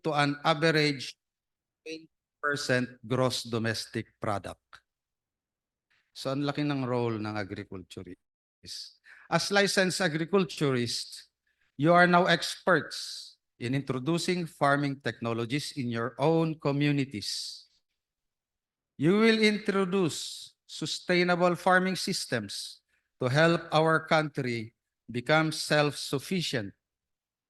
to an average 20% gross domestic product. So ang laki ng role ng agriculturist. As licensed agriculturists, you are now experts in introducing farming technologies in your own communities. You will introduce sustainable farming systems to help our country become self-sufficient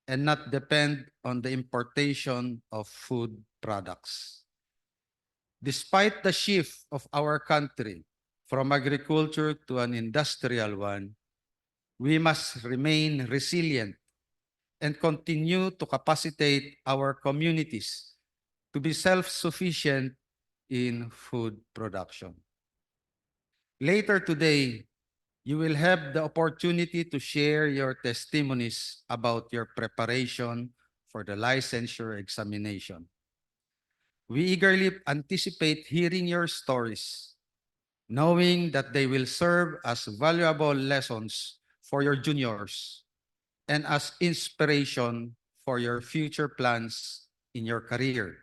and not depend on the importation of food products. Despite the shift of our country from agriculture to an industrial one, we must remain resilient and continue to capacitate our communities to be self-sufficient in food production. Later today, you will have the opportunity to share your testimonies about your preparation for the licensure examination. We eagerly anticipate hearing your stories, knowing that they will serve as valuable lessons for your juniors and as inspiration for your future plans in your career.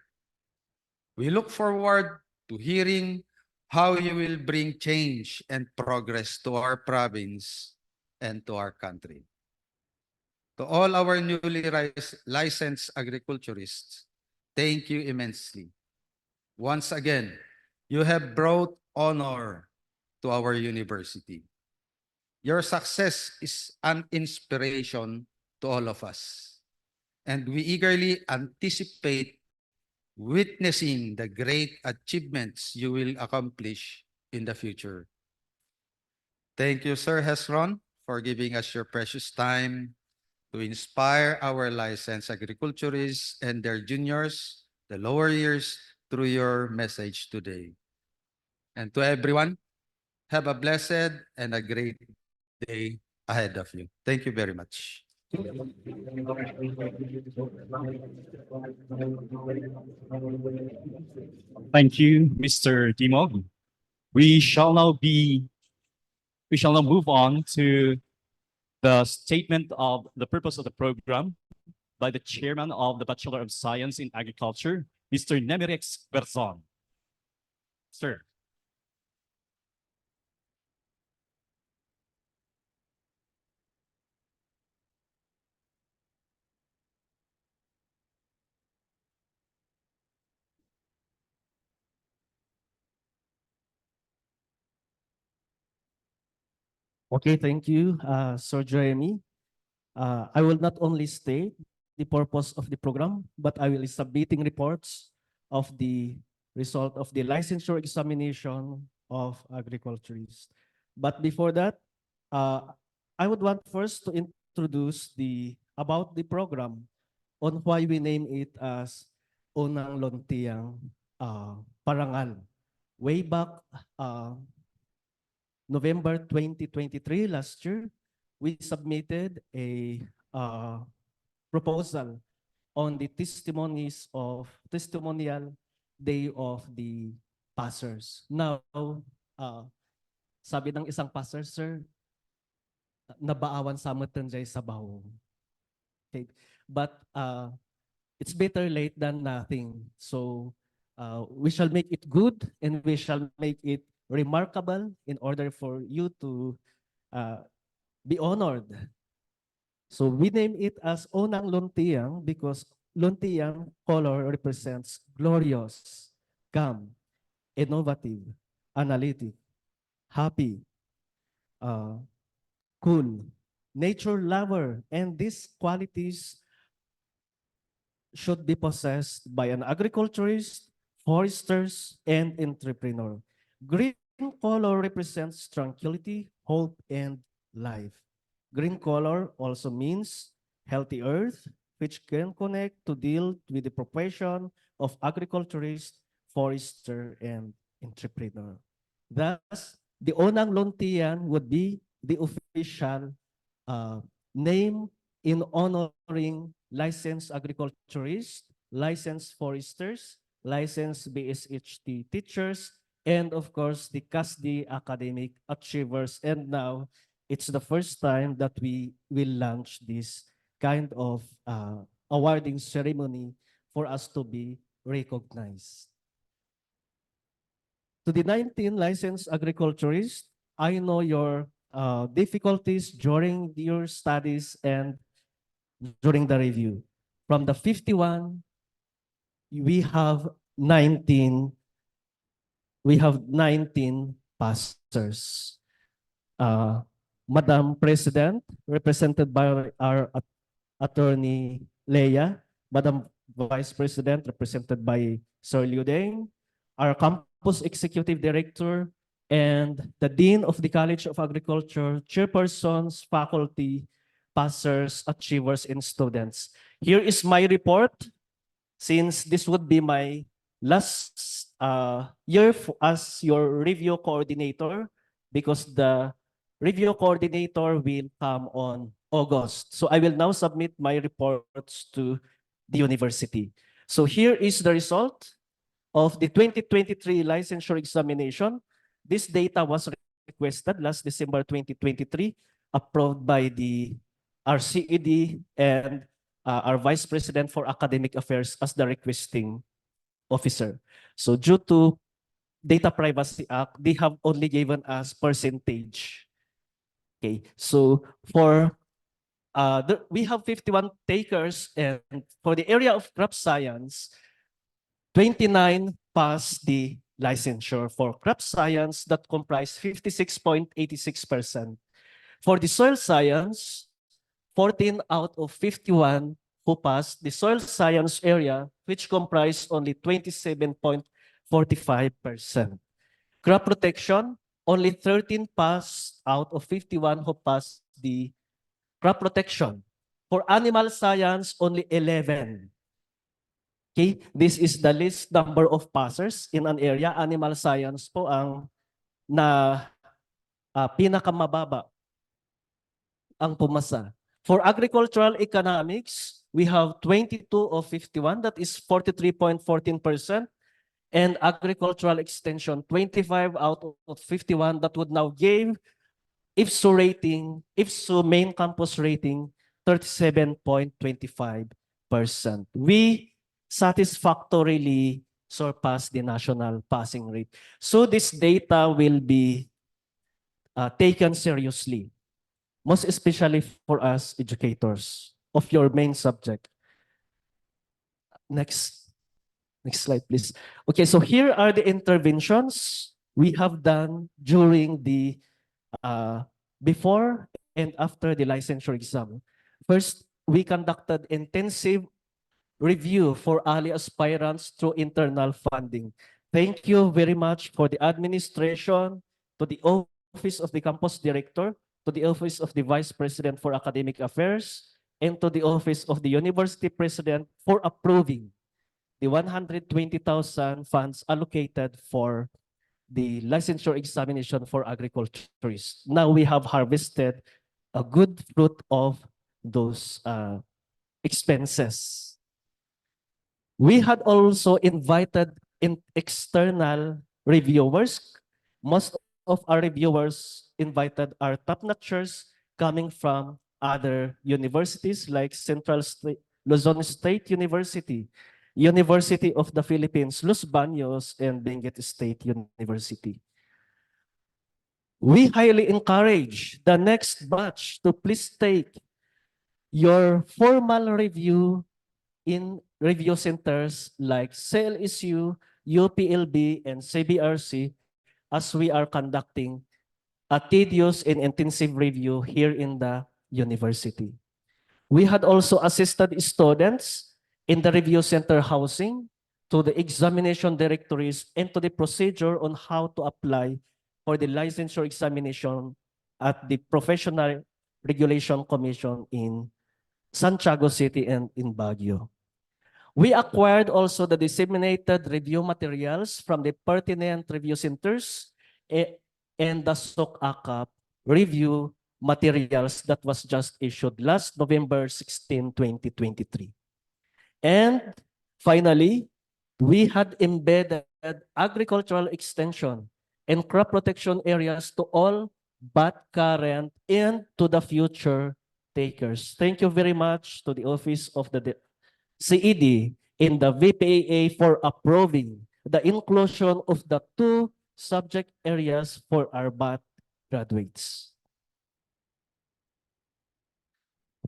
We look forward to hearing how you will bring change and progress to our province and to our country. To all our newly licensed agriculturists, thank you immensely. Once again, you have brought honor to our university. Your success is an inspiration to all of us, and we eagerly anticipate witnessing the great achievements you will accomplish in the future. Thank you, Sir Hesron, for giving us your precious time to inspire our licensed agriculturists and their juniors, the lower years, through your message today. And to everyone, have a blessed and a great day ahead of you. Thank you very much. Thank you, Mr. Dimog. We shall now move on to the statement of the purpose of the program by the chairman of the Bachelor of Science in Agriculture, Mr. Nemirex Berzon. Sir. Okay, thank you, Sir Jeremy. I will not only state the purpose of the program, but I will be submitting reports of the result of the licensure examination of agriculturists. But before that, I would want first to introduce about the program on why we name it as Unang Luntiang Parangal. Way back November 2023, last year, we submitted a proposal on the testimonial day of the passers. Now, sabi ng isang passer, sir, nabaawan sa matanjay sa baho. Okay. But it's better late than nothing. So we shall make it good and we shall make it remarkable in order for you to be honored. So we name it as Unang Luntiang because Luntiang color represents glorious, calm, innovative, analytic, happy, cool, nature lover, and these qualities should be possessed by an agriculturist, foresters, and entrepreneur. Green color represents tranquility, hope, and life. Green color also means healthy earth, which can connect to deal with the profession of agriculturist, forester, and entrepreneur. Thus, the Unang Luntiang would be the official name in honoring licensed agriculturists, licensed foresters, licensed BSHT teachers, and of course, the CASD academic achievers. And now, it's the first time that we will launch this kind of awarding ceremony for us to be recognized. To the 19 licensed agriculturists, I know your difficulties during your studies and during the review. From the 51, we have 19 passers. Madam President, represented by our Attorney Leia, Madam Vice President, represented by Sir Liu Deng, our Campus Executive Director, and the Dean of the College of Agriculture, chairpersons, faculty, passers, achievers, and students. Here is my report, since this would be my last year as your review coordinator, because the review coordinator will come on August. So I will now submit my reports to the university. So here is the result of the 2023 licensure examination. This data was requested last December 2023, approved by the RCED and our Vice President for Academic Affairs as the requesting officer. So due to Data Privacy Act, they have only given us percentage. Okay, so for we have 51 takers, and for the area of crop science, 29 passed the licensure for crop science, that comprise 56.86%. For the soil science, 14 out of 51 who passed the soil science area, which comprised only 27.45%. Crop protection, only 13 passed out of 51 who passed the crop protection. For animal science, only 11. Okay, this is the least number of passers in an area. Animal science po ang pinakamababa ang pumasa. For agricultural economics, we have 22 of 51, that is 43.14%. And agricultural extension, 25 out of 51, that would now give IFSU rating, IFSU main campus rating, 37.25%. We satisfactorily surpass the national passing rate. So this data will be taken seriously, most especially for us educators of your main subject. Next slide, please. Okay, so here are the interventions we have done during the before and after the licensure exam. First, we conducted intensive review for early aspirants through internal funding. Thank you very much for the administration, to the Office of the Campus Director, to the Office of the Vice President for Academic Affairs, and to the Office of the University President for approving the 120,000 funds allocated for the licensure examination for agriculturists. Now we have harvested a good fruit of those expenses. We had also invited external reviewers. Most of our reviewers invited are top-notchers coming from other universities like Luzon State University, University of the Philippines, Los Baños, and Benguet State University. We highly encourage the next batch to please take your formal review in review centers like CLSU, UPLB, and CBRC, as we are conducting a tedious and intensive review here in the university. We had also assisted students in the review center housing, to the examination directories, and to the procedure on how to apply for the licensure examination at the Professional Regulation Commission in Santiago City and in Baguio. We acquired also the disseminated review materials from the pertinent review centers and the SOC-ACAP review materials that was just issued last November 16, 2023. And finally, we had embedded agricultural extension and crop protection areas to all but current and to the future takers. Thank you very much to the Office of the CED in the VPAA for approving the inclusion of the two subject areas for our BAT graduates.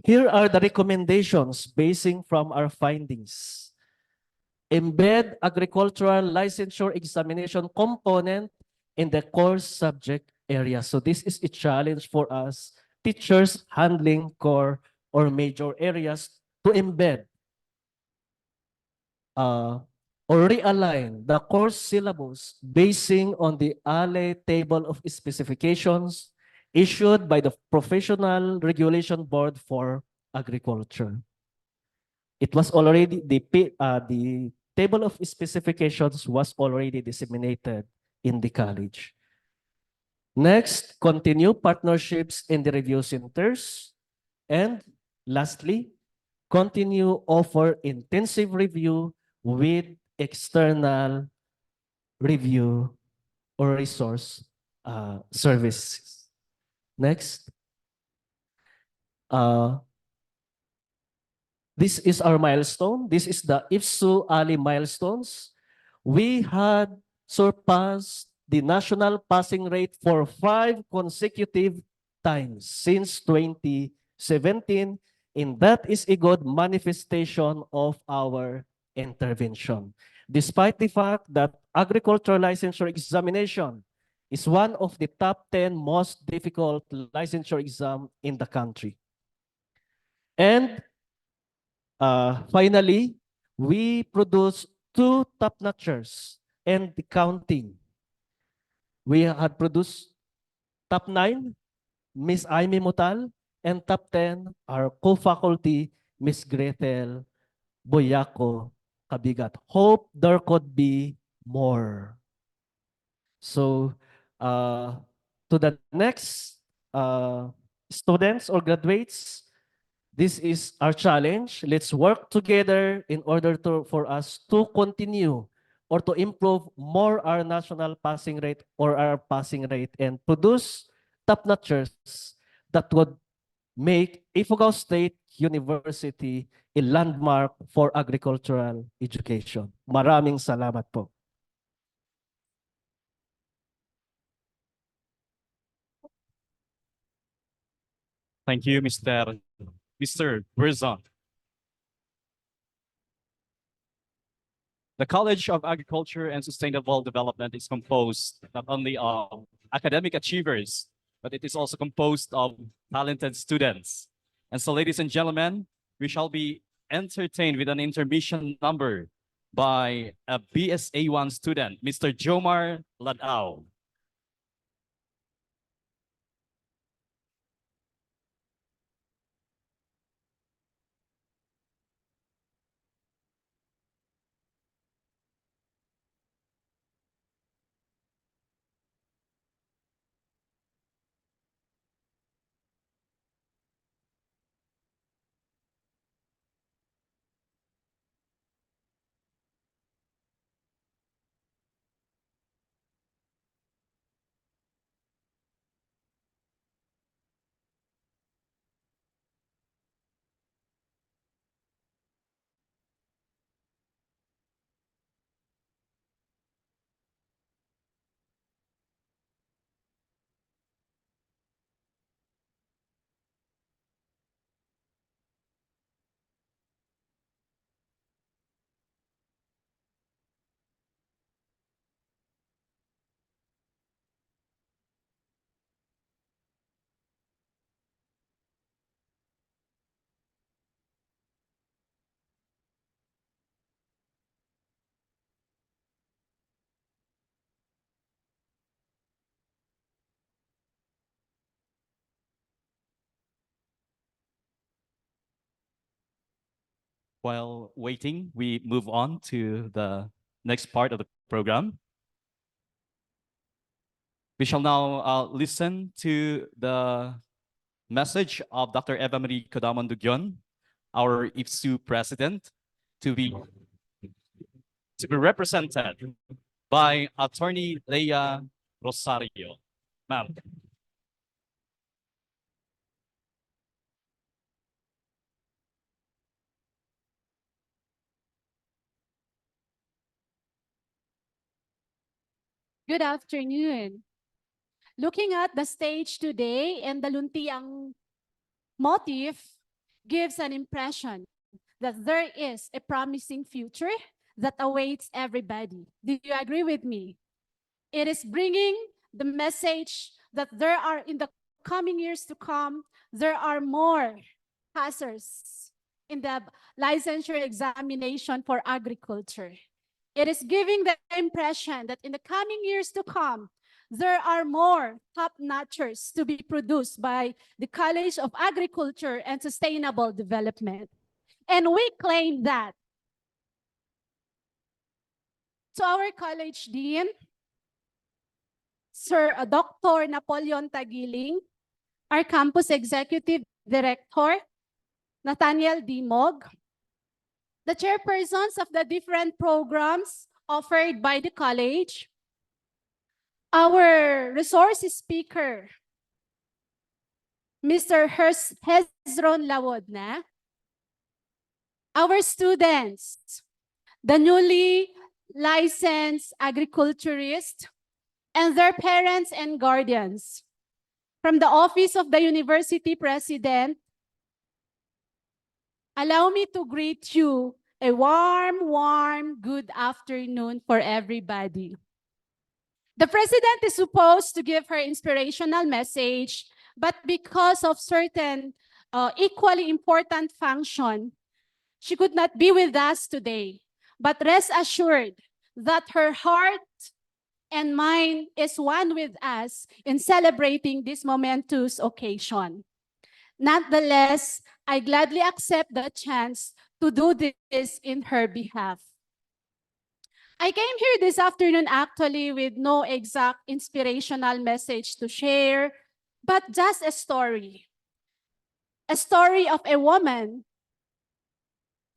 Here are the recommendations basing from our findings. Embed agricultural licensure examination component in the core subject area. So this is a challenge for us, teachers handling core or major areas, to embed or realign the course syllabus basing on the ALE table of specifications issued by the Professional Regulation Board for Agriculture. It was already, the table of specifications was already disseminated in the college. Next, continue partnerships in the review centers. And lastly, continue offer intensive review with external review or resource services. Next. This is our milestone. This is the IFSU Ali milestones. We had surpassed the national passing rate for 5 consecutive times since 2017, and that is a good manifestation of our intervention. Despite the fact that agricultural licensure examination is one of the top 10 most difficult licensure exam in the country. And finally, we produce 2 top-notchers and the counting. We had produced top 9, Miss Aimee Mutal, and top 10, our co-faculty, Miss Gretel Boyaco Kabigat. Hope there could be more. So, to the next students or graduates, this is our challenge. Let's work together in order for us to continue or to improve more our national passing rate or our passing rate and produce top-notchers that would make Ifugao State University a landmark for agricultural education. Maraming salamat po. Thank you, Mr. Berzon. The College of Agriculture and Sustainable Development is composed not only of academic achievers, but it is also composed of talented students. And so, ladies and gentlemen, we shall be entertained with an intermission number by a BSA1 student, Mr. Jomar Ladao. While waiting, we move on to the next part of the program. We shall now listen to the message of Dr. Eva Marie Kodaman Dugyon, our IFSU president, to be represented by Attorney Leia Rosario. Ma'am. Good afternoon. Looking at the stage today and the Luntiang motif gives an impression that there is a promising future that awaits everybody. Do you agree with me? It is bringing the message that there are, in the coming years to come, there are more passers in the licensure examination for agriculture. It is giving the impression that in the coming years to come, there are more top-notchers to be produced by the College of Agriculture and Sustainable Development. And we claim that. To our college dean, Sir Dr. Napoleon Tagiling, our campus executive director, Nathaniel Dimog, the chairpersons of the different programs offered by the college, our resource speaker, Mr. Hezron Lawodna, our students, the newly licensed agriculturists, and their parents and guardians. From the Office of the University President, allow me to greet you a warm good afternoon for everybody. The President is supposed to give her inspirational message, but because of certain equally important function, she could not be with us today. But rest assured that her heart and mind is one with us in celebrating this momentous occasion. Nonetheless, I gladly accept the chance to do this in her behalf. I came here this afternoon actually with no exact inspirational message to share, but just a story. A story of a woman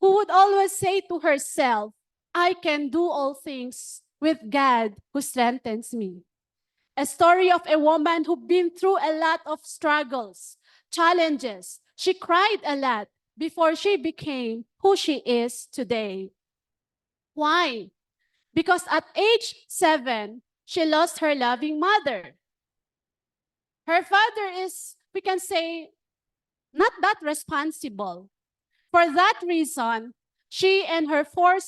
who would always say to herself, I can do all things with God who strengthens me. A story of a woman who'd been through a lot of struggles, challenges. She cried a lot before she became who she is today. Why? Because at age 7, she lost her loving mother. Her father is, we can say, not that responsible. For that reason, she and her 4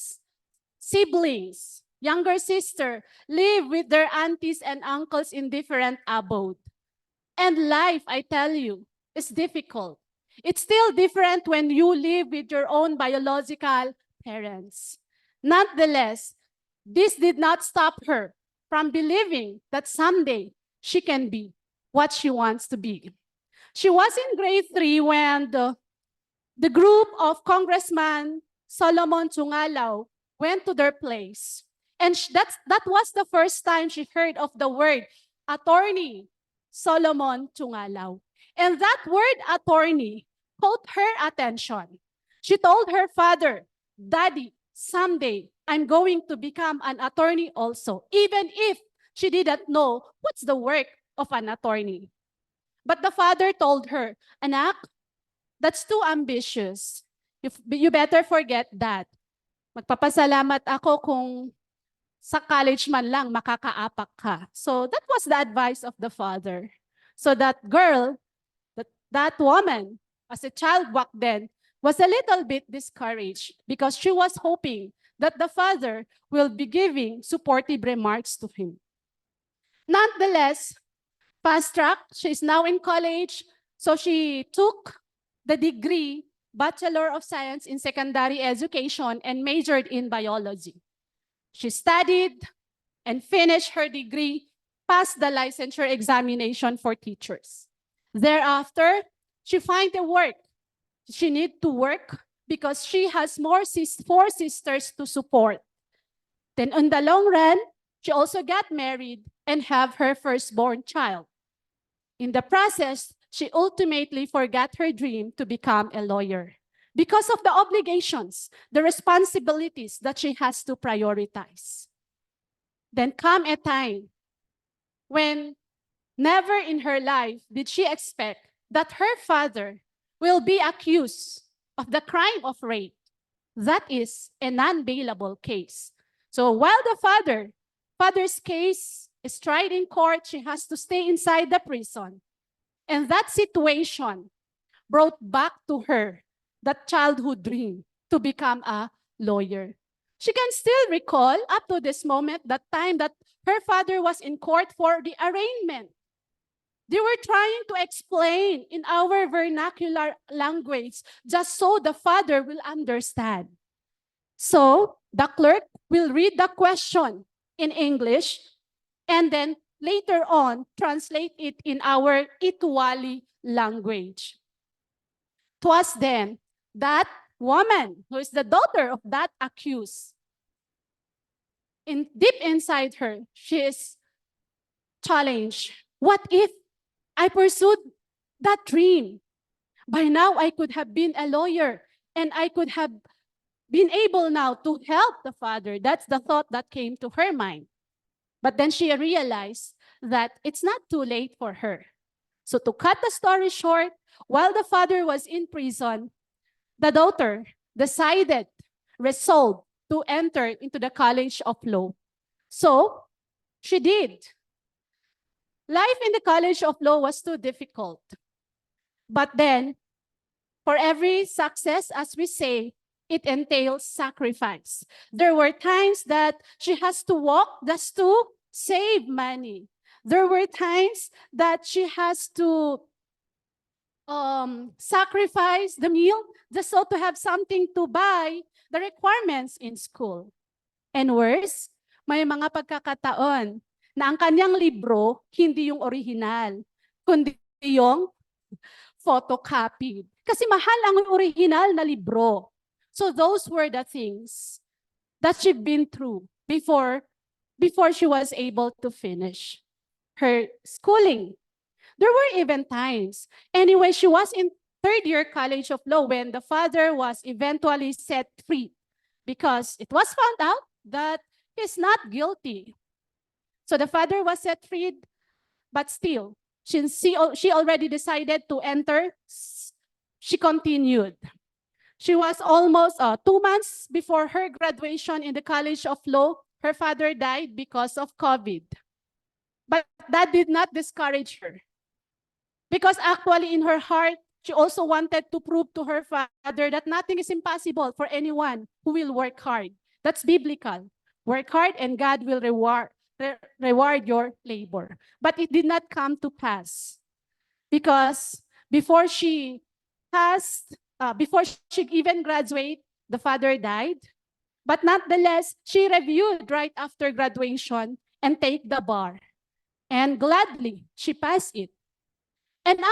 siblings, younger sister, live with their aunties and uncles in different abode. And life, I tell you, is difficult. It's still different when you live with your own biological parents. Nonetheless, this did not stop her from believing that someday she can be what she wants to be. She was in grade 3 when the group of Congressman Solomon Tungalaw went to their place. And that was the first time she heard of the word attorney Solomon Tungalaw. And that word attorney caught her attention. She told her father, Daddy, someday I'm going to become an attorney also, even if she didn't know what's the work of an attorney. But the father told her, Anak, that's too ambitious. You better forget that. Magpapasalamat ako kung sa college man lang makakaapak ka. So that was the advice of the father. So that girl, that woman, as a child back then, was a little bit discouraged because she was hoping that the father will be giving supportive remarks to him. Nonetheless, fast track, she's now in college, so she took the degree Bachelor of Science in Secondary Education and majored in biology. She studied and finished her degree, passed the licensure examination for teachers. Thereafter, she found a work. She need to work because she has 4 sisters to support. Then in the long run, she also got married and have her firstborn child. In the process, she ultimately forgot her dream to become a lawyer because of the obligations, the responsibilities that she has to prioritize. Then come a time when never in her life did she expect that her father will be accused of the crime of rape. That is a non-bailable case. So while the father's case is tried in court, she has to stay inside the prison. And that situation brought back to her that childhood dream to become a lawyer. She can still recall up to this moment that time that her father was in court for the arraignment. They were trying to explain in our vernacular language just so the father will understand. So the clerk will read the question in English and then later on translate it in our Ituwali language. Twas then that woman, who is the daughter of that accused, deep inside her, she is challenged. What if I pursued that dream? By now, I could have been a lawyer and I could have been able now to help the father. That's the thought that came to her mind. But then she realized that it's not too late for her. So to cut the story short, while the father was in prison, the daughter decided, resolved to enter into the College of Law. So she did. Life in the College of Law was too difficult. But then, for every success, as we say, it entails sacrifice. There were times that she has to walk just to save money. There were times that she has to sacrifice the meal just so to have something to buy the requirements in school. And worse, may mga pagkakataon na ang kanyang libro hindi yung original, kundi yung photocopied. Kasi mahal ang original na libro. So those were the things that she'd been through before she was able to finish her schooling. There were even times. Anyway, she was in third-year College of Law when the father was eventually set free because it was found out that he's not guilty. So the father was set free, but still, since she already decided to enter, she continued. She was almost 2 months before her graduation in the College of Law. Her father died because of COVID. But that did not discourage her. Because actually in her heart, she also wanted to prove to her father that nothing is impossible for anyone who will work hard. That's biblical. Work hard and God will reward your labor. But it did not come to pass. Because before she even graduated, the father died. But nonetheless, she reviewed right after graduation and take the bar. And gladly, she passed it. And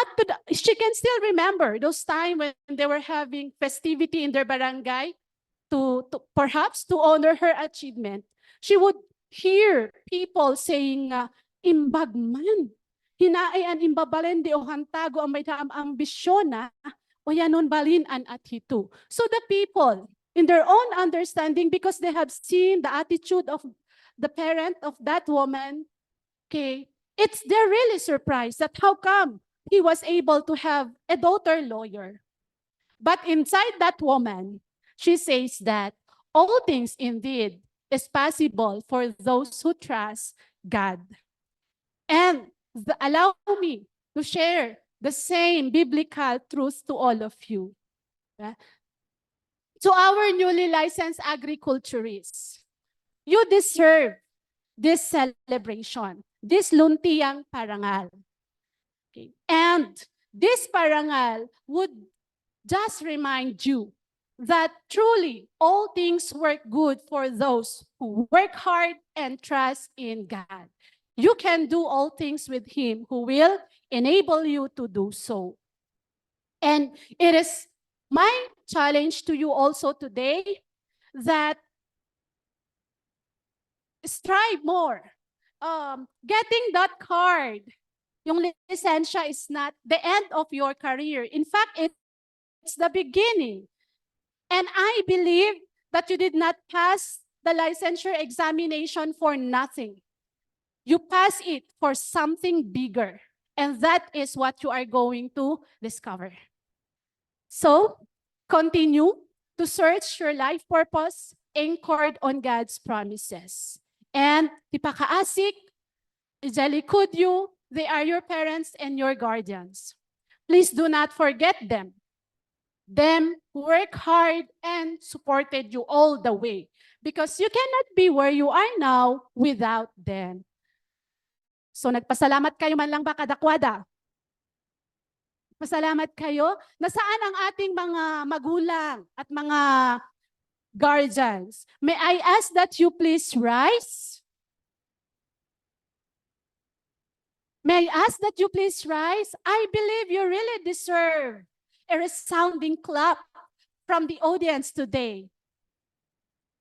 she can still remember those times when they were having festivity in their barangay to perhaps to honor her achievement. She would hear people saying, imbag man, hinaay an imbabalen di o hantago ang may ambisyon na, o yanon balin an at hito. So the people, in their own understanding, because they have seen the attitude of the parent of that woman, okay, they're really surprised that how come he was able to have a daughter lawyer. But inside that woman, she says that all things indeed is possible for those who trust God. And allow me to share the same biblical truth to all of you. To our newly licensed agriculturists, you deserve this celebration, this Luntiang Parangal. Okay. And this Parangal would just remind you that truly all things work good for those who work hard and trust in God. You can do all things with Him who will enable you to do so. And it is my challenge to you also today that strive more. Getting that card, yung lisensya is not the end of your career. In fact, it's the beginning. And I believe that you did not pass the licensure examination for nothing. You pass it for something bigger. And that is what you are going to discover. So, continue to search your life purpose anchored on God's promises. And tipakaasik, could you? They are your parents and your guardians. Please do not forget them. Them work hard and supported you all the way because you cannot be where you are now without them. So nagpasalamat kayo man lang ba kadakwada? Pasalamat kayo? Nasaan ang ating mga magulang at mga guardians? May I ask that you please rise? May I ask that you please rise? I believe you really deserve a resounding clap from the audience today.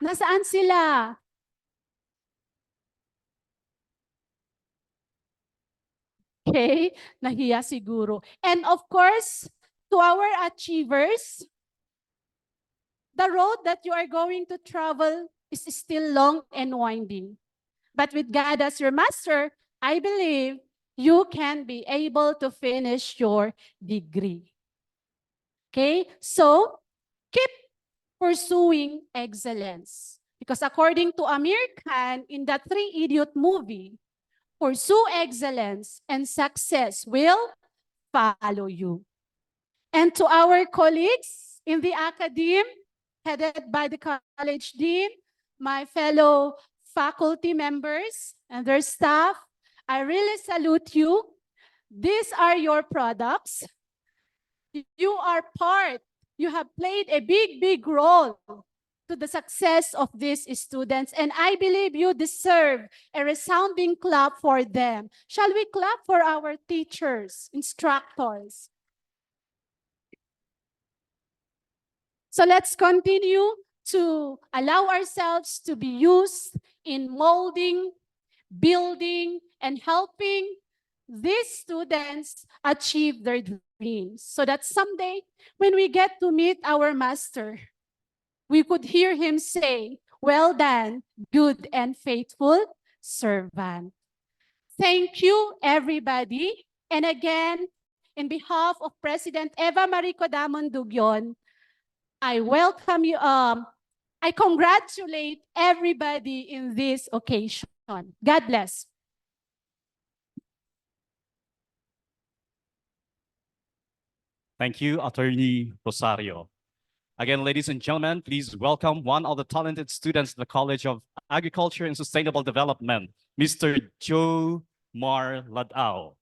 Nasaan sila? Okay, nahiya siguro. And of course, to our achievers, the road that you are going to travel is still long and winding. But with God as your master, I believe you can be able to finish your degree. Okay, so keep pursuing excellence. Because according to Amir Khan in the Three Idiot movie, pursue excellence and success will follow you. And to our colleagues in the academe, headed by the college dean, my fellow faculty members and their staff, I really salute you. These are your products. You are part, you have played a big role to the success of these students, and I believe you deserve a resounding clap for them. Shall we clap for our teachers, instructors? So let's continue to allow ourselves to be used in molding, building, and helping these students achieve their dreams so that someday when we get to meet our master, we could hear him say, "Well done, good and faithful servant." Thank you, everybody. And again, in behalf of President Eva Marie Codamon Dugyon, I welcome you. I congratulate everybody in this occasion. God bless. Thank you, Attorney Rosario. Again, ladies and gentlemen, please welcome one of the talented students at the College of Agriculture and Sustainable Development, Mr. Joe Mar Ladao.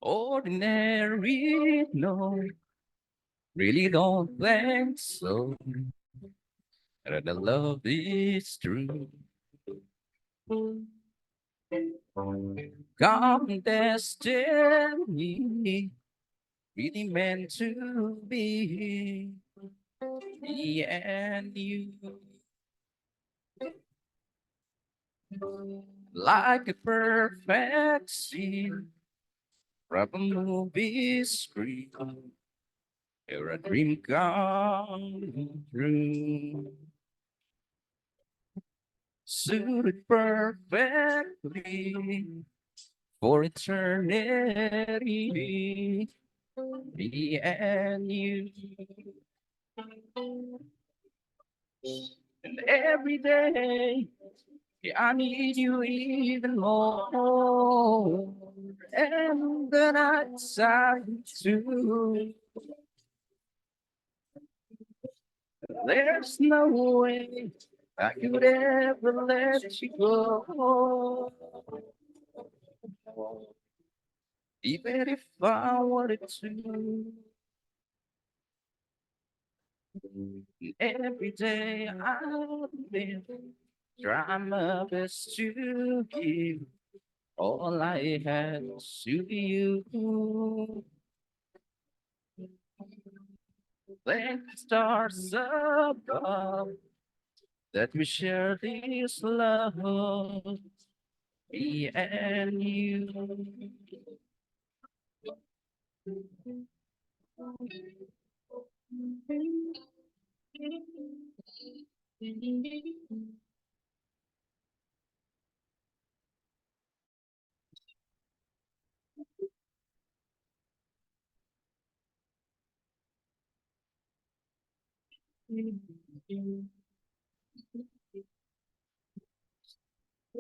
Ordinary, no, really don't think so. That the love is true. God destiny really meant to be me and you. Like a perfect scene from a movie screen. You're a dream come true. Suited perfectly for eternity. Me and you. And every day, yeah, I need you even more. And the nights I too. There's no way I could ever let you go. Even if I wanted to. Every day I live, try my best to give all I had to you. Thank the stars above that we share this love. me and you.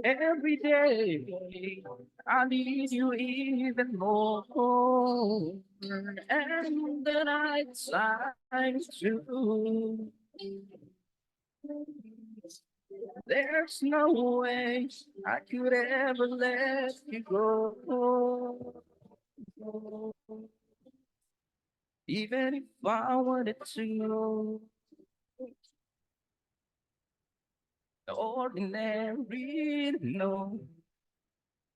Every day, I need you even more. And the night time too. There's no way I could ever let you go. Even if I wanted to. Ordinary, no,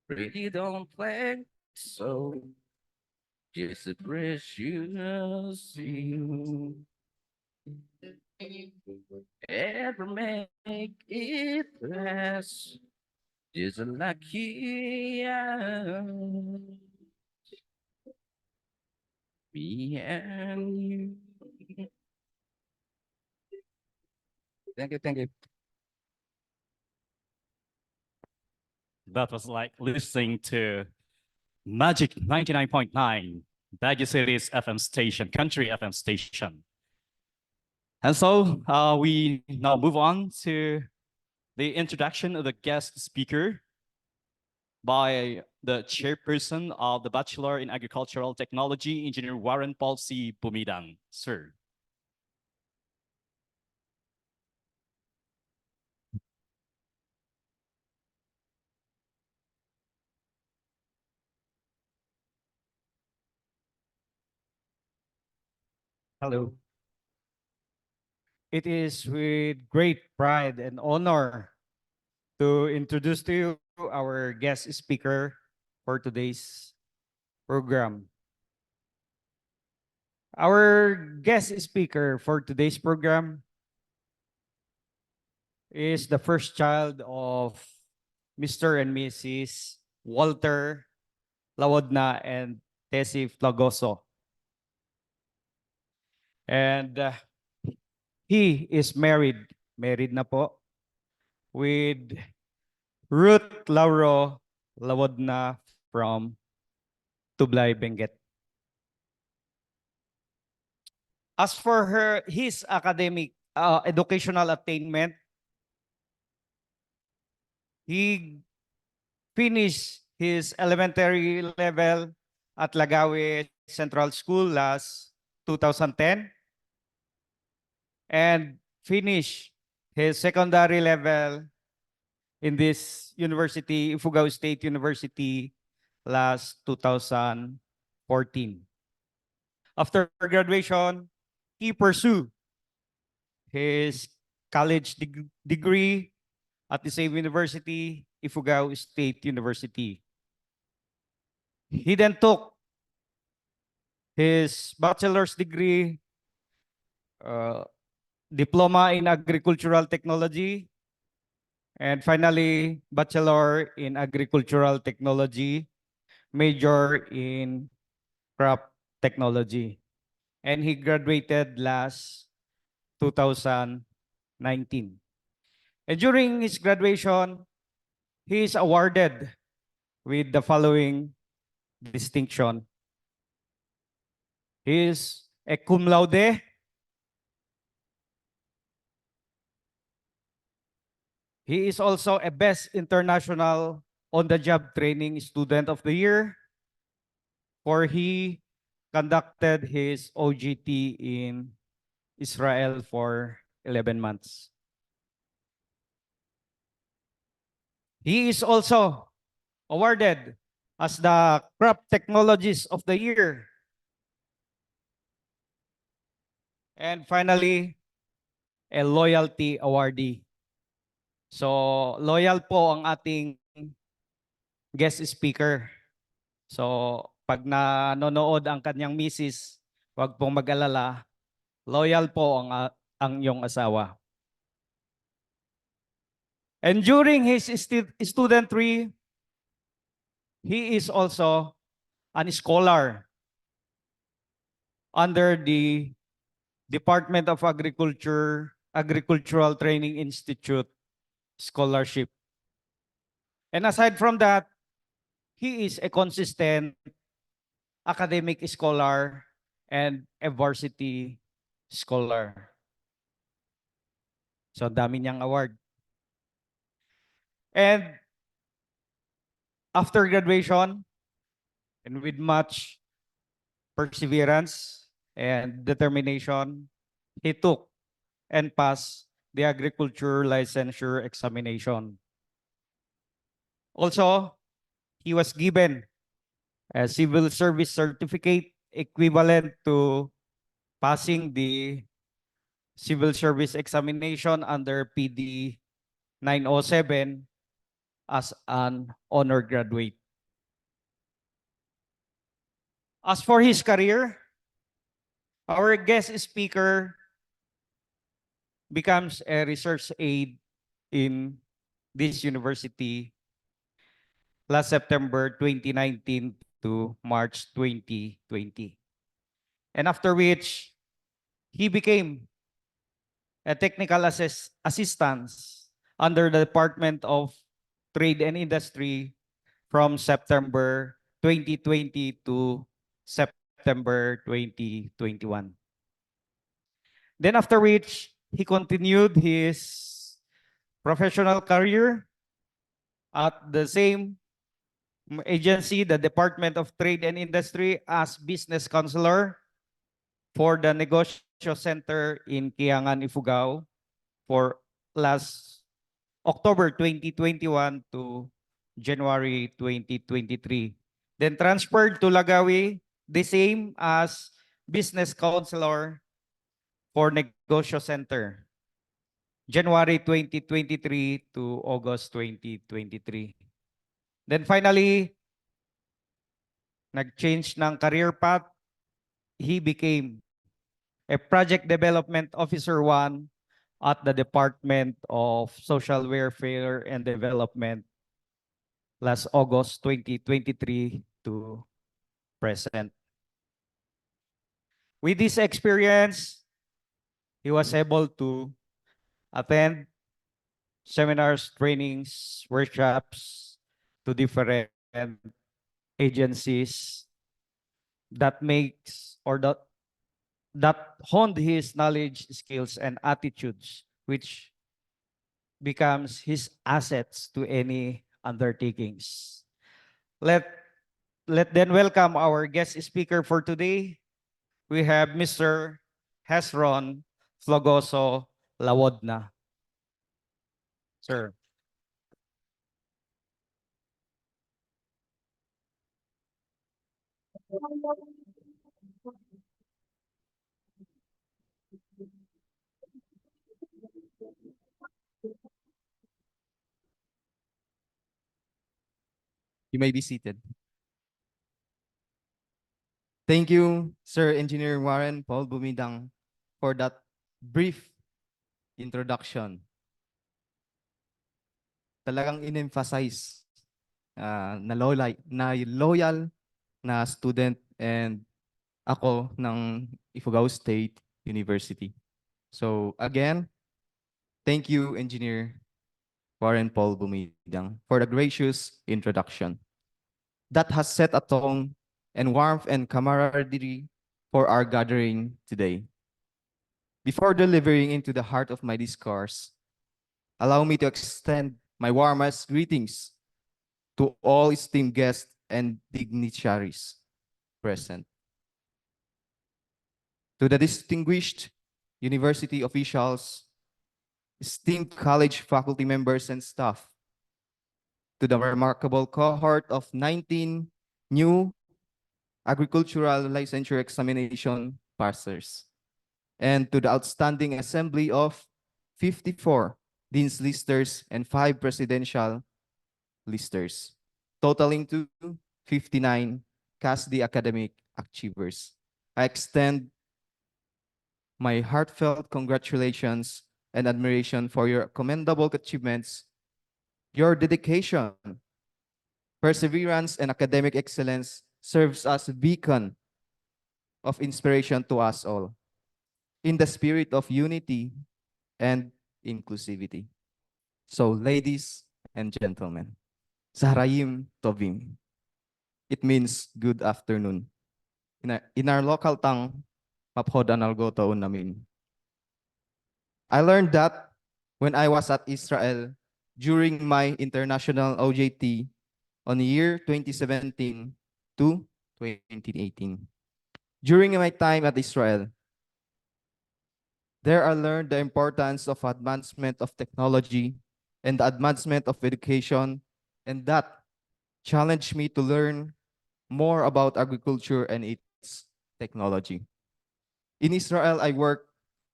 really don't think so. Just a precious you. Ever make it last. Just like you. Me and you. Thank you, thank you. That was like listening to Magic 99.9, Baguio City's FM station, country FM station. And so we now move on to the introduction of the guest speaker by the chairperson of the Bachelor in Agricultural Technology, Engineer Warren Paul C. Pumidan. Sir. Hello. It is with great pride and honor to introduce to you our guest speaker for today's program. Our guest speaker for today's program is the first child of Mr. and Mrs. Walter Lawadna and Tessie Flagoso. And he is married na po, with Ruth Lauro Lawadna from Tublay, Benguet. As for his academic educational attainment, he finished his elementary level at Lagawe Central School last 2010 and finished his secondary level in this university, Ifugao State University, last 2014. After graduation, he pursued his college degree at the same university, Ifugao State University. He then took his bachelor's degree, diploma in agricultural technology, and finally, bachelor in agricultural technology, major in crop technology. And he graduated last 2019. And during his graduation, he is awarded with the following distinction. He is a cum laude. He is also a Best International On-the-Job Training Student of the Year, for he conducted his OGT in Israel for 11 months. He is also awarded as the Crop Technologist of the Year. And finally, a Loyalty Awardee. So, loyal po ang ating guest speaker. So, pag nanonood ang kanyang misis, huwag pong mag-alala. Loyal po ang iyong asawa. And during his studentry, he is also an scholar under the Department of Agriculture, Agricultural Training Institute scholarship. And aside from that, he is a consistent academic scholar and a varsity scholar. So, dami niyang award. And after graduation, and with much perseverance and determination, he took and passed the agriculture licensure examination. Also, he was given a civil service certificate equivalent to passing the civil service examination under PD 907 as an honor graduate. As for his career, our guest speaker becomes a research aide in this university last September 2019 to March 2020. And after which, he became a technical assistant under the Department of Trade and Industry from September 2020 to September 2021. Then after which, he continued his professional career at the same agency, the Department of Trade and Industry, as business counselor for the Negosyo Center in Kiangan, Ifugao for last October 2021 to January 2023. Then transferred to Lagawi, the same as business counselor for Negosyo Center, January 2023 to August 2023. Then finally, nag-change ng career path. He became a Project Development Officer 1 at the Department of Social Welfare and Development last August 2023 to present. With this experience, he was able to attend seminars, trainings, workshops to different agencies that makes or that honed his knowledge, skills, and attitudes, which becomes his assets to any undertakings. Let then welcome our guest speaker for today. We have Mr. Hesron Flogoso Lawodna. Sir. You may be seated. Thank you, Sir Engineer Warren Paul Bumidang, for that brief introduction. Talagang in-emphasize na loyal na student and ako ng Ifugao State University. So again, thank you, Engineer Warren Paul Bumidang, for the gracious introduction that has set a tone and warmth and camaraderie for our gathering today. Before delivering into the heart of my discourse, allow me to extend my warmest greetings to all esteemed guests and dignitaries present. To the distinguished university officials, esteemed college faculty members and staff, to the remarkable cohort of 19 new agricultural licensure examination passers, and to the outstanding assembly of 54 dean's listers and 5 presidential listers, totaling to 59 CASD academic achievers. I extend my heartfelt congratulations and admiration for your commendable achievements, your dedication, perseverance, and academic excellence serves as a beacon of inspiration to us all in the spirit of unity and inclusivity. So, ladies and gentlemen, Sahrayim Tovim. It means good afternoon. In our local tongue, Maphodan algoto namin. I learned that when I was at Israel during my international OJT on the year 2017 to 2018. During my time at Israel, there I learned the importance of advancement of technology and the advancement of education, and that challenged me to learn more about agriculture and its technology. In Israel, I worked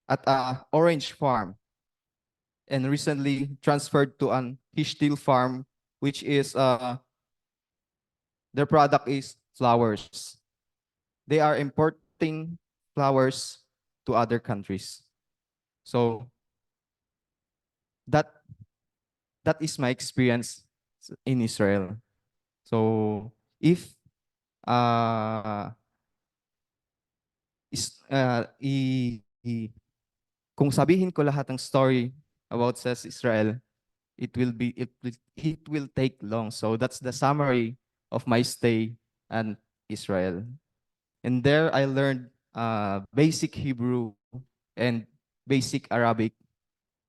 at a orange farm and recently transferred to an Hishtil farm, which is their product is flowers. They are importing flowers to other countries. So that that is my experience in Israel. So if uh, kung sabihin ko lahat ng story about sa Israel, it will take long. So that's the summary of my stay in Israel. And there I learned basic Hebrew and basic Arabic,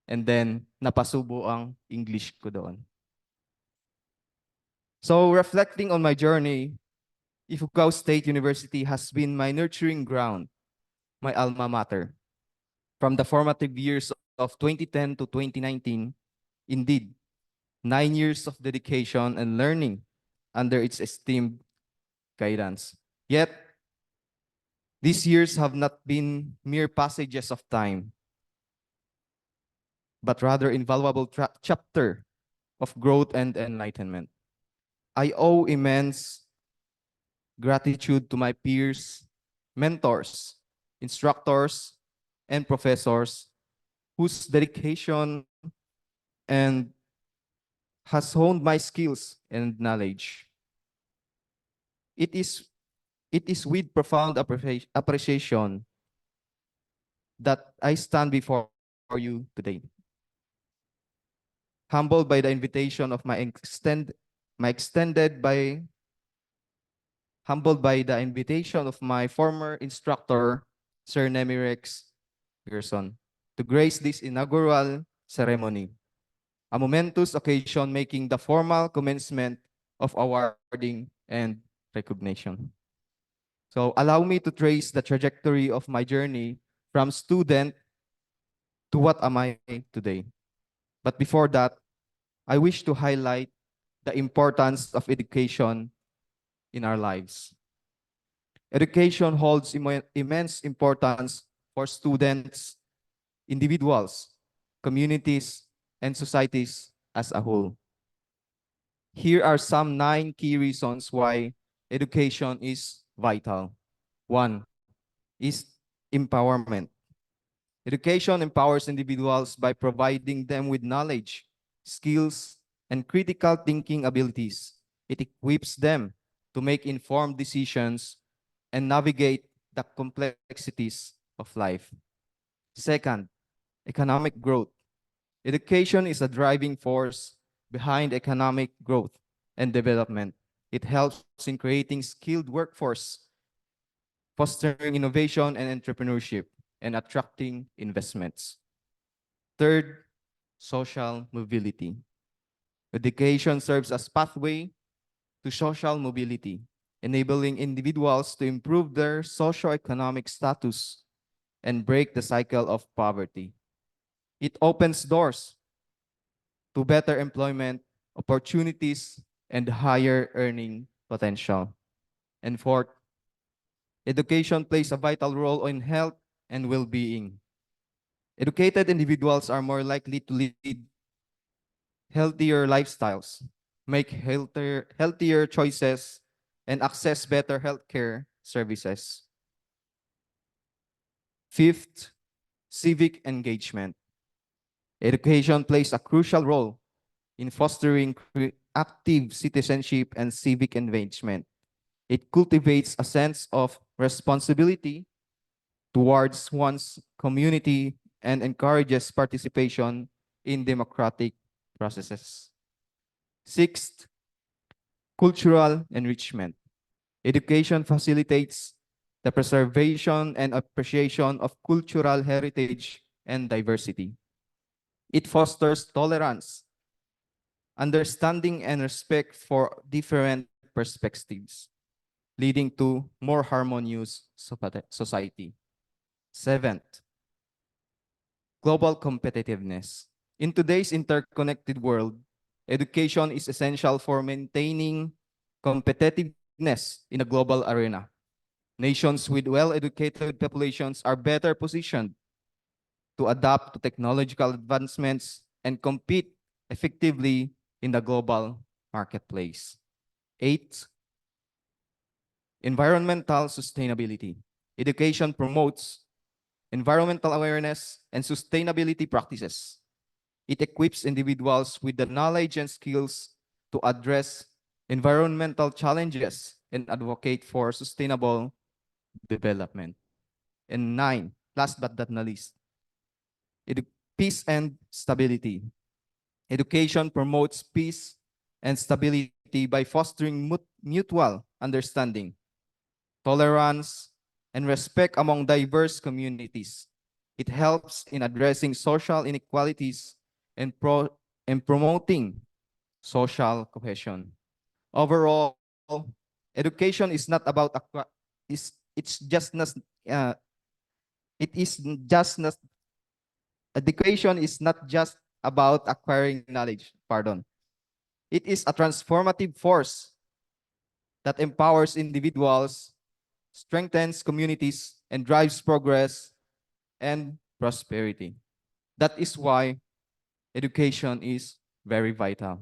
and then napasubo ang English ko doon. So reflecting on my journey, Ifugao State University has been my nurturing ground, my alma mater. From the formative years of 2010 to 2019, indeed, 9 years of dedication and learning under its esteemed guidance. Yet, these years have not been mere passages of time, but rather invaluable chapter of growth and enlightenment. I owe immense gratitude to my peers, mentors, instructors, and professors whose dedication and has honed my skills and knowledge. It is with profound appreciation that I stand before you today. Humbled by the invitation of humbled by the invitation of my former instructor, Sir Nemirex Gerson, to grace this inaugural ceremony, a momentous occasion making the formal commencement of awarding and recognition. So allow me to trace the trajectory of my journey from student to what am I today. But before that, I wish to highlight the importance of education in our lives. Education holds immense importance for students, individuals, communities, and societies as a whole. Here are some 9 key reasons why education is vital. 1 is empowerment. Education empowers individuals by providing them with knowledge, skills, and critical thinking abilities. It equips them to make informed decisions and navigate the complexities of life. Second, economic growth. Education is a driving force behind economic growth and development. It helps in creating skilled workforce, fostering innovation and entrepreneurship, and attracting investments. Third, social mobility. Education serves as pathway to social mobility, enabling individuals to improve their socio-economic status and break the cycle of poverty. It opens doors to better employment opportunities and higher earning potential. And fourth, education plays a vital role in health and well-being. Educated individuals are more likely to lead healthier lifestyles, make healthier choices, and access better healthcare services. Fifth, civic engagement. Education plays a crucial role in fostering active citizenship and civic engagement. It cultivates a sense of responsibility towards one's community and encourages participation in democratic processes. Sixth, cultural enrichment. Education facilitates the preservation and appreciation of cultural heritage and diversity. It fosters tolerance, understanding, and respect for different perspectives, leading to more harmonious society. Seventh, global competitiveness. In today's interconnected world, education is essential for maintaining competitiveness in a global arena. Nations with well-educated populations are better positioned to adapt to technological advancements and compete effectively in the global marketplace. Eight, environmental sustainability. Education promotes environmental awareness and sustainability practices. It equips individuals with the knowledge and skills to address environmental challenges and advocate for sustainable development. And nine, last but not least, peace and stability. Education promotes peace and stability by fostering mutual understanding, tolerance, and respect among diverse communities. It helps in addressing social inequalities and, and promoting social cohesion. Overall, education is not about it's just not it is just not education is not just about acquiring knowledge, pardon. It is a transformative force that empowers individuals, strengthens communities, and drives progress and prosperity. That is why education is very vital.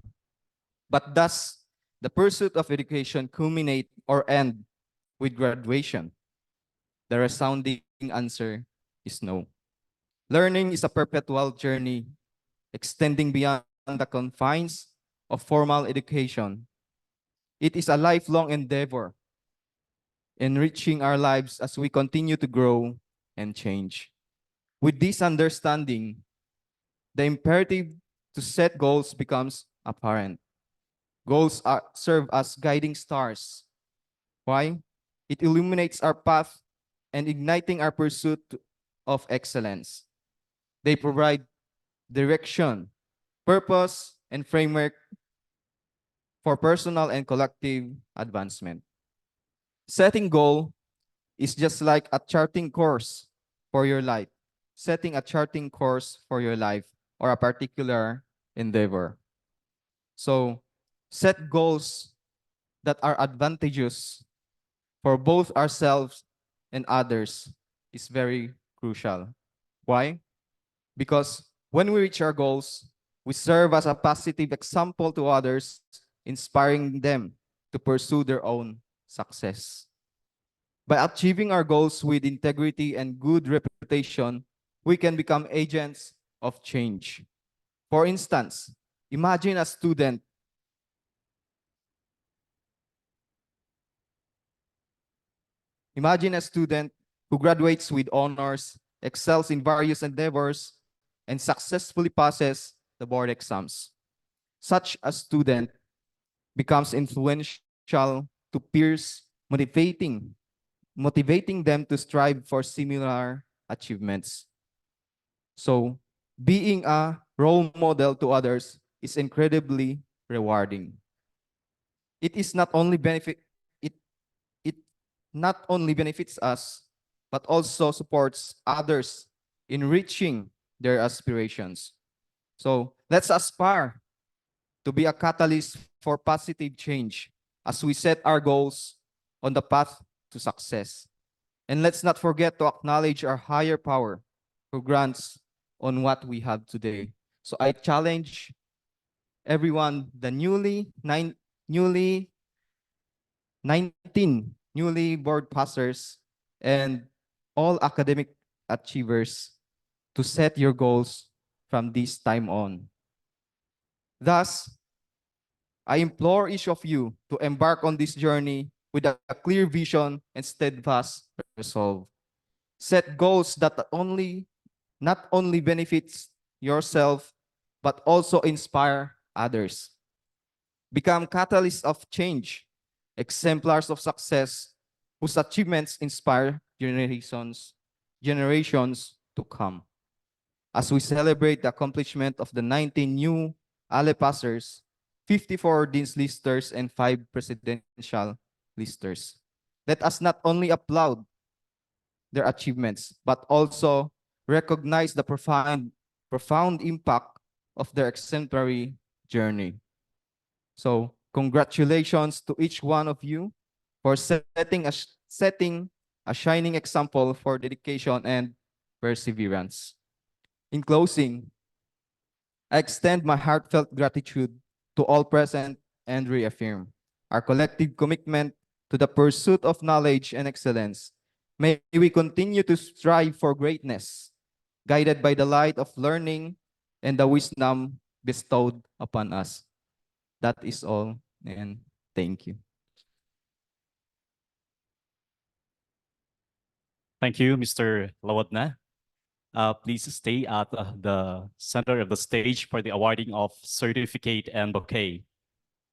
But does the pursuit of education culminate or end with graduation? The resounding answer is no. Learning is a perpetual journey extending beyond the confines of formal education. It is a lifelong endeavor, enriching our lives as we continue to grow and change. With this understanding, the imperative to set goals becomes apparent. Serve as guiding stars. Why? It illuminates our path and igniting our pursuit of excellence. They provide direction, purpose, and framework for personal and collective advancement. Setting goal is just like a charting course for your life. Setting a charting course for your life or a particular endeavor. So set goals that are advantageous for both ourselves and others is very crucial. Why? Because when we reach our goals, we serve as a positive example to others, inspiring them to pursue their own success. By achieving our goals with integrity and good reputation, we can become agents of change. For instance, imagine a student who graduates with honors, excels in various endeavors, and successfully passes the board exams. Such a student becomes influential to peers, motivating them to strive for similar achievements. So, being a role model to others is incredibly rewarding. It is not only it not only benefits us, but also supports others in reaching their aspirations. So let's aspire to be a catalyst for positive change as we set our goals on the path to success. And let's not forget to acknowledge our higher power who grants on what we have today. So I challenge everyone, the newly 19 newly board passers and all academic achievers to set your goals from this time on. Thus, I implore each of you to embark on this journey with a clear vision and steadfast resolve. Set goals that not only benefits yourself, but also inspire others. Become catalysts of change, exemplars of success, whose achievements inspire generations to come. As we celebrate the accomplishment of the 19 new Ale passers, 54 Dean's listers, and 5 presidential listers, let us not only applaud their achievements, but also recognize the profound impact of their exemplary journey. So, congratulations to each one of you for setting a shining example for dedication and perseverance. In closing, I extend my heartfelt gratitude to all present and reaffirm our collective commitment to the pursuit of knowledge and excellence. May we continue to strive for greatness, guided by the light of learning and the wisdom bestowed upon us. That is all, and thank you. Thank you, Mr. Lawadna. Please stay at the center of the stage for the awarding of certificate and bouquet.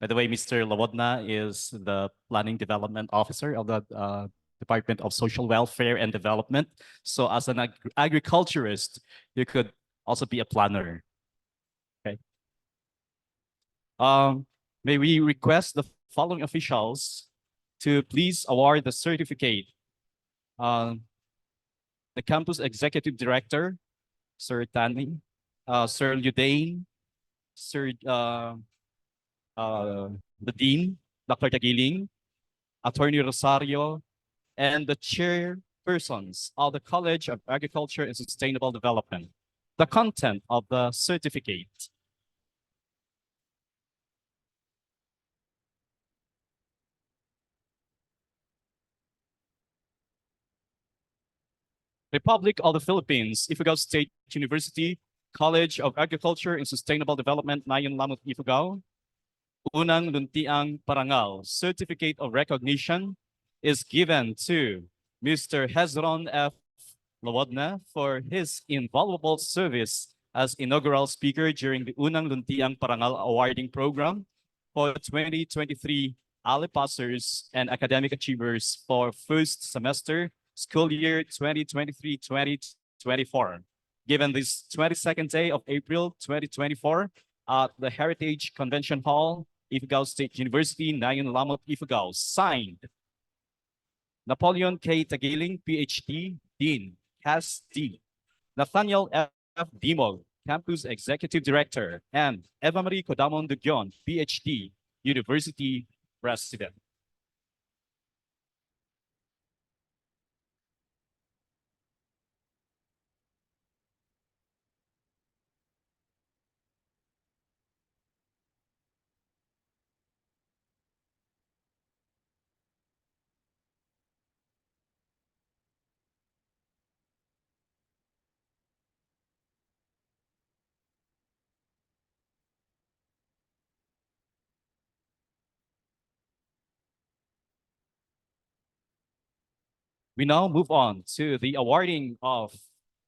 By the way, Mr. Lawadna is the Planning Development Officer of the Department of Social Welfare and Development. So as an agriculturist, you could also be a planner. Okay. May we request the following officials to please award the certificate. The campus executive director, Sir Tani, Sir Ludane, Sir the dean, Dr. Tagiling, Attorney Rosario, and the chairpersons of the College of Agriculture and Sustainable Development. The content of the certificate. Republic of the Philippines, Ifugao State University, College of Agriculture and Sustainable Development, Nayon Lamut, Ifugao. Unang, Luntiang, Parangal. Certificate of recognition is given to Mr. Hezron F. Lawadna for his invaluable service as inaugural speaker during the Unang Luntiang Parangal Awarding Program for 2023 Ale Passers and Academic Achievers for first semester school year 2023-2024. Given this 22nd day of April 2024 at the Heritage Convention Hall, Ifugao State University, Nayon Lamot, Ifugao. Signed, Napoleon K. Tagiling, PhD, Dean, Cas D. Nathaniel F. Dimol, Campus Executive Director, and Eva Marie Codamon Dugion, PhD, University President. We now move on to the awarding of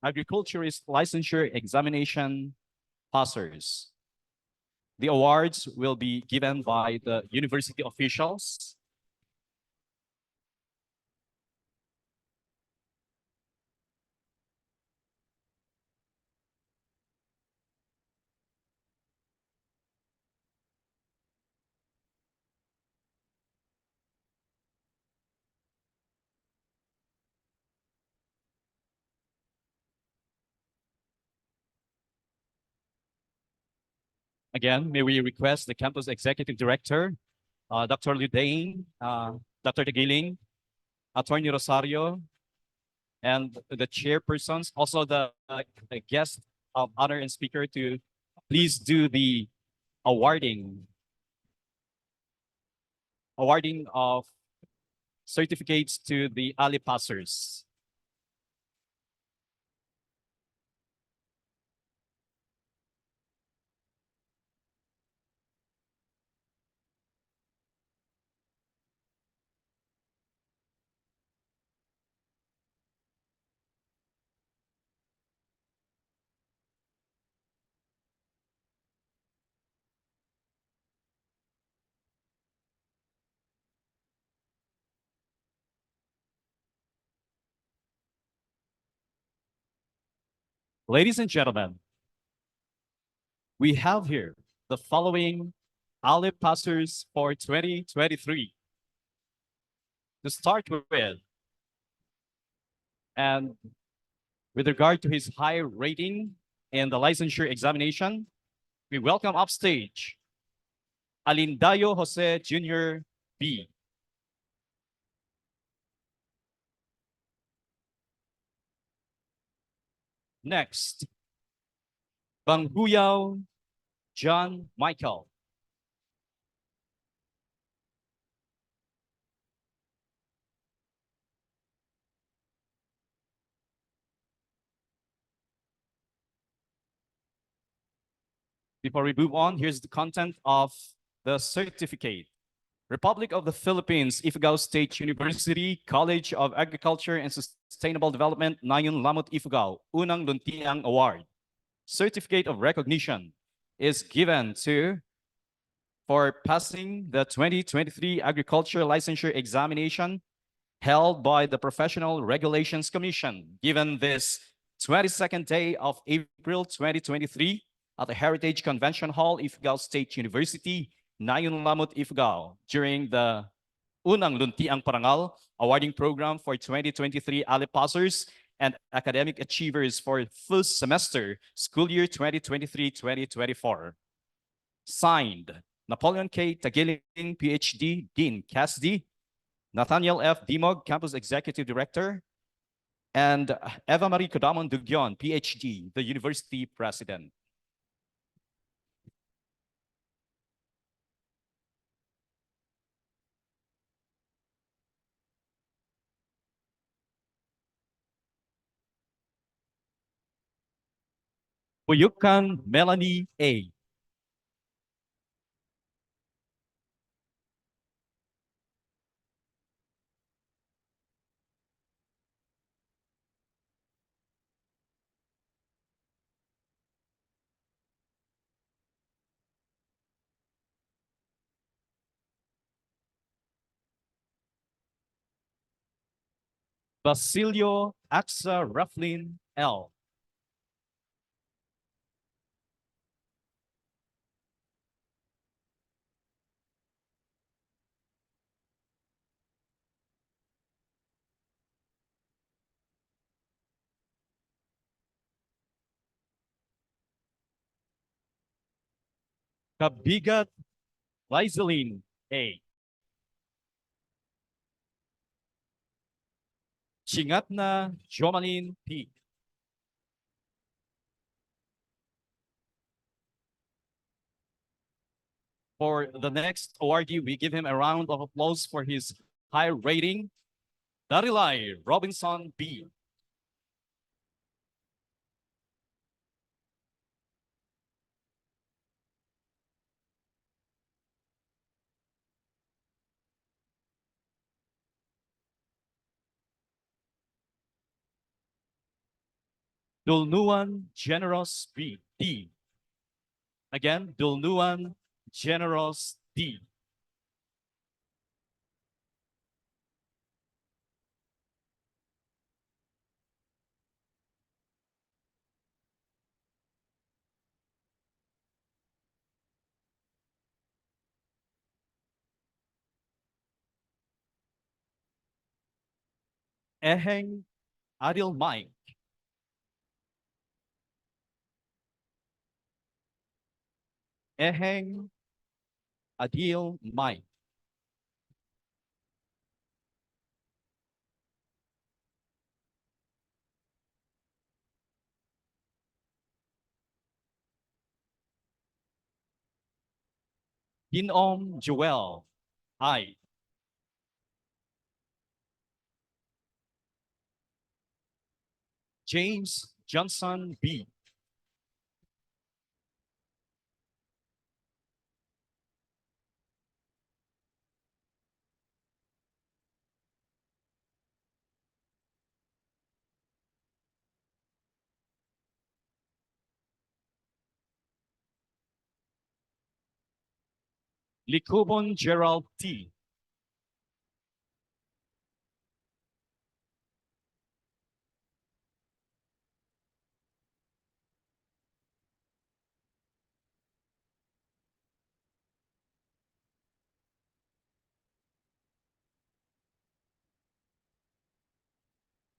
agriculturist licensure examination passers. The awards will be given by the university officials. Again, may we request the campus executive director, Dr. Ludane, Dr. Tagiling, Attorney Rosario, and the chairpersons, also the guest of honor and speaker to please do the awarding of certificates to the Ali passers. Ladies and gentlemen, we have here the following Ali passers for 2023. To start with, and with regard to his high rating in the licensure examination, we welcome upstage Alindayo Jose Jr. B. Next, Banghuyao John Michael. Before we move on, here's the content of the certificate. Republic of the Philippines, Ifugao State University, College of Agriculture and Sustainable Development, Nayon Lamut Ifugao, Unang Luntiang Award. Certificate of recognition is given to for passing the 2023 Agriculture Licensure Examination held by the Professional Regulations Commission, given this 22nd day of April 2023 at the Heritage Convention Hall, Ifugao State University, Nayon Lamut Ifugao, during the Unang Luntiang Parangal awarding program for 2023 Ali passers and academic achievers for first semester, school year 2023-2024. Signed, Napoleon K. Tagiling, PhD, Dean, CASD, Nathaniel F. Dimog, Campus Executive Director, and Eva Marie Kodamon Dugyon, PhD, the University President. Buyukan Melanie A. Basilio Axa Raflin L. Kabigat Lizeline A. Chingatna Jomalin P. For the next awardee, we give him a round of applause for his high rating. Darilai Robinson B. Dulnuan Generous B. D. Again, Dulnuan Generous D. Eheng Adil Mike. Eheng Adil Mike. Ginom Joel I. James Johnson B. Likubon Gerald T.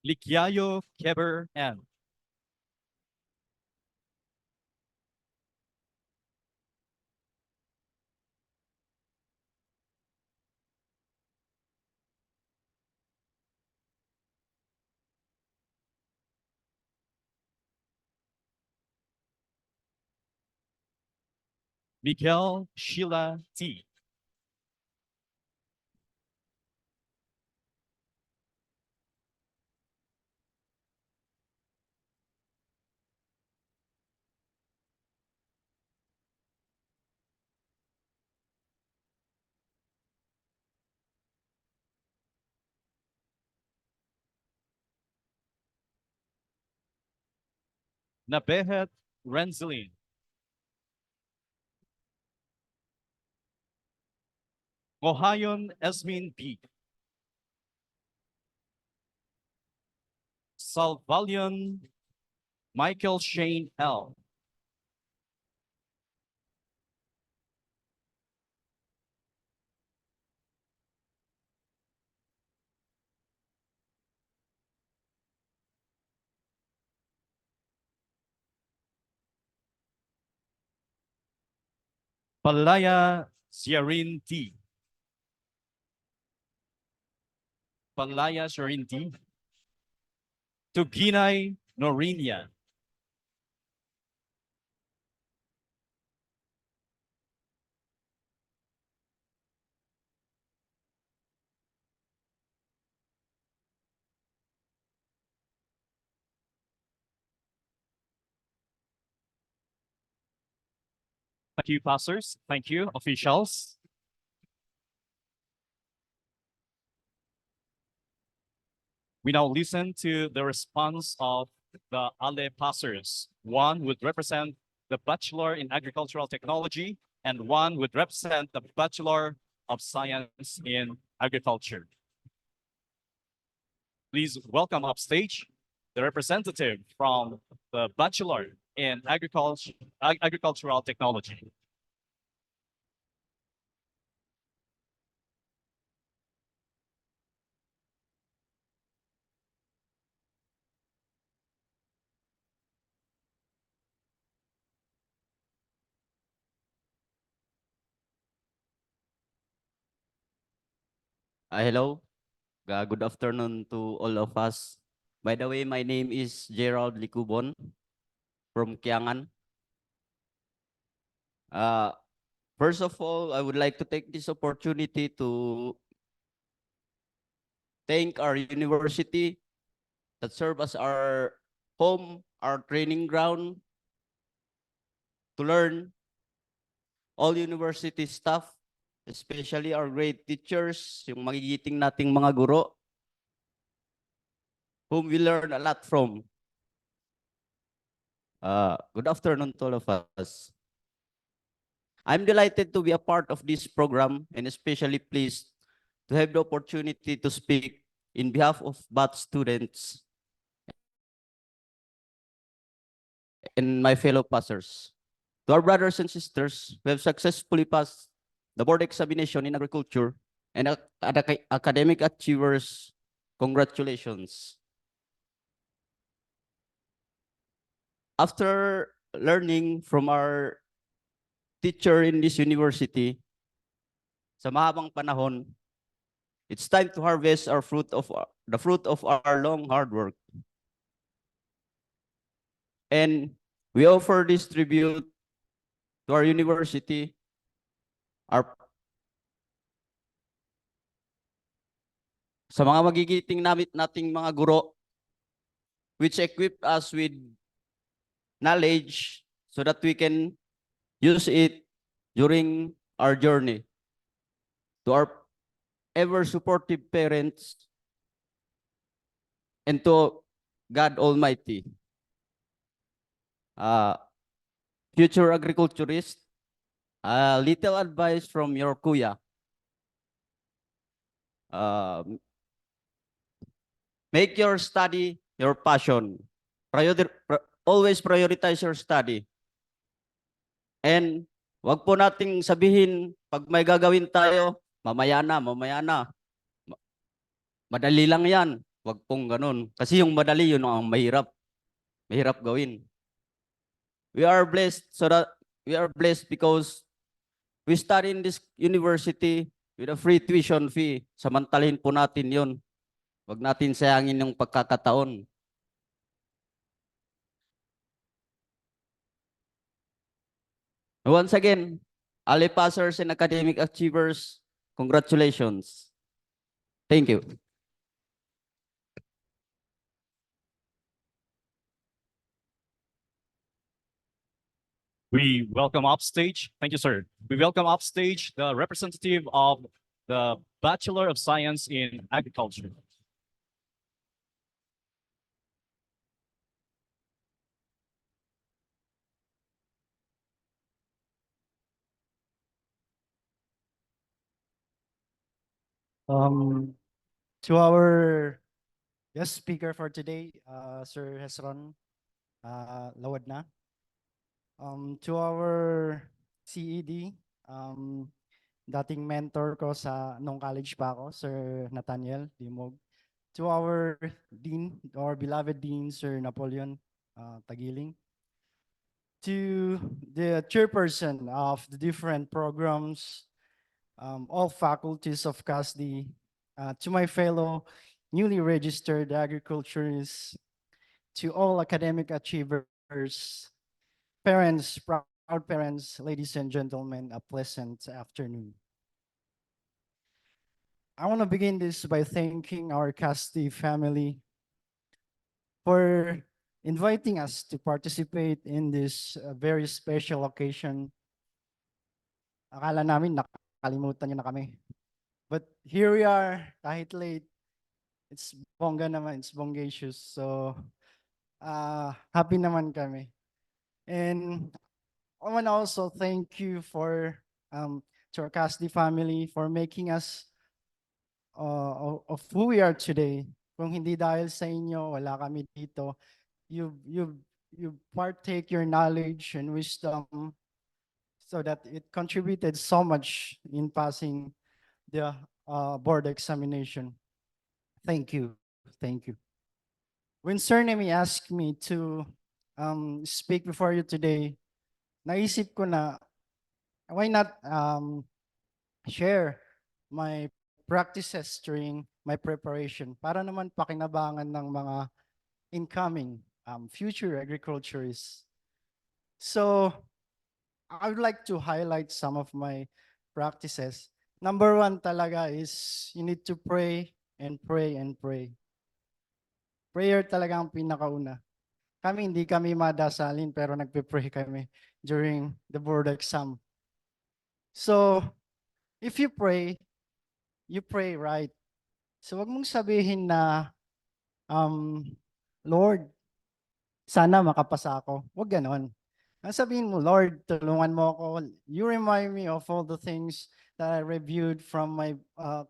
Likyayo Keber N. Miguel Sheila T. Nabehet Renzelin. Mohayon Esmin B. Salvalion Michael Shane L. Palaya Ziarin T. Palaya Ziarin T. Tuginay Norinia. Thank you, pastors. Thank you, officials. We now listen to the response of the ALE pastors. One would represent the Bachelor in Agricultural Technology, and one would represent the Bachelor of Science in Agriculture. Please welcome upstage the representative from the Bachelor in Agricultural Technology. Hello. Good afternoon to all of us. By the way, my name is Gerald Licubon from Kiangan. Uh, First of all, I would like to take this opportunity to thank our university that serve as our home, our training ground to learn, all university staff, especially our great teachers, yung magigiting nating mga guro, whom we learn a lot from. Good afternoon to all of us. I'm delighted to be a part of this program and especially pleased to have the opportunity to speak in behalf of BAT students and my fellow pastors. To our brothers and sisters who have successfully passed the board examination in agriculture and academic achievers, congratulations. After learning from our teacher in this university, sa mahabang panahon, it's time to harvest the fruit of our long hard work. And we offer this tribute to our university, sa mga magigiting nating mga guro, which equip us with knowledge so that we can use it during our journey. To our ever supportive parents and to God Almighty. Future agriculturist, little advice from your kuya. Make your study your passion. Always prioritize your study. And wag po nating sabihin pag may gagawin tayo, mamaya na. Madali lang yan. Wag pong ganun. Kasi yung madali, yun ang mahirap. Mahirap gawin. We are blessed so that we are blessed because we study in this university with a free tuition fee. Samantalin po natin yun. Wag natin sayangin yung pagkakataon. Once again, Ali passers and academic achievers, congratulations. Thank you. We welcome upstage. Thank you, sir. We welcome upstage the representative of the Bachelor of Science in Agriculture. Um, to our guest speaker for today, Sir Hesron Lawadna. To our CED, dating mentor ko nung college pa ako, Sir Nathaniel Limog. To our Dean, our beloved Dean, Sir Napoleon Tagiling. To the chairperson of the different programs, all faculties of CASD, to my fellow newly registered agriculturists, to all academic achievers, parents, proud parents, ladies and gentlemen, a pleasant afternoon. I want to begin this by thanking our CASD family for inviting us to participate in this very special occasion. Akala namin nakalimutan niyo na kami. But here we are, kahit late. It's bongga naman, it's bongacious. So, happy naman kami. And I want to also thank you to our CASD family for making us of who we are today. Kung hindi dahil sa inyo, wala kami dito. You partake your knowledge and wisdom so that it contributed so much in passing the board examination. Thank you. Thank you. When Sir Nemi asked me to speak before you today, naisip ko na, why not share my practices during my preparation para naman pakinabangan ng mga incoming future agriculturists. So, I would like to highlight some of my practices. Number one talaga is you need to pray and pray and pray. Prayer talaga ang pinakauna. Kami hindi kami madasalin pero nagpe-pray kami during the board exam. So, if you pray right. So, wag mong sabihin na, Lord, sana makapasa ako. Wag ganon. Ang sabihin mo, Lord, tulungan mo ako. You remind me of all the things that I reviewed from my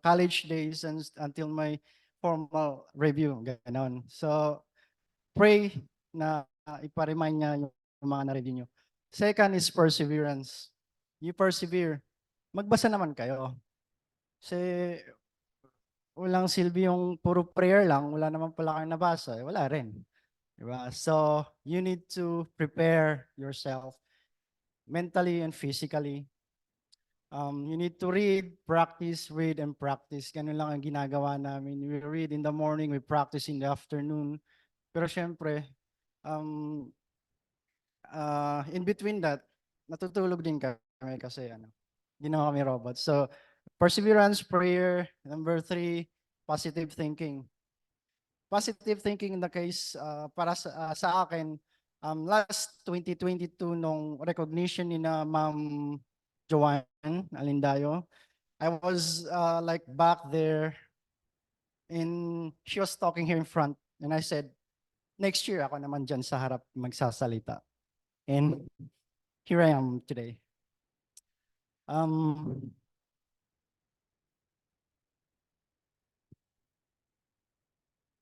college days and until my formal review. Ganon. So, pray na iparemind niya yung mga na-review nyo. Second is perseverance. You persevere. Magbasa naman kayo. Kasi walang silbi yung puro prayer lang, wala naman pala kayong nabasa. Wala rin. Diba? So, you need to prepare yourself mentally and physically. You need to read, and practice. Ganun lang ang ginagawa namin. We read in the morning, we practice in the afternoon. Pero syempre, in between that, natutulog din kami kasi hindi naman kami robots. So, perseverance, prayer. Number 3, positive thinking. Positive thinking in the case para sa akin, last 2022 nung recognition ni na Ma'am Joanne Alindayo, I was like back there and she was talking here in front and I said, next year ako naman dyan sa harap magsasalita. And here I am today.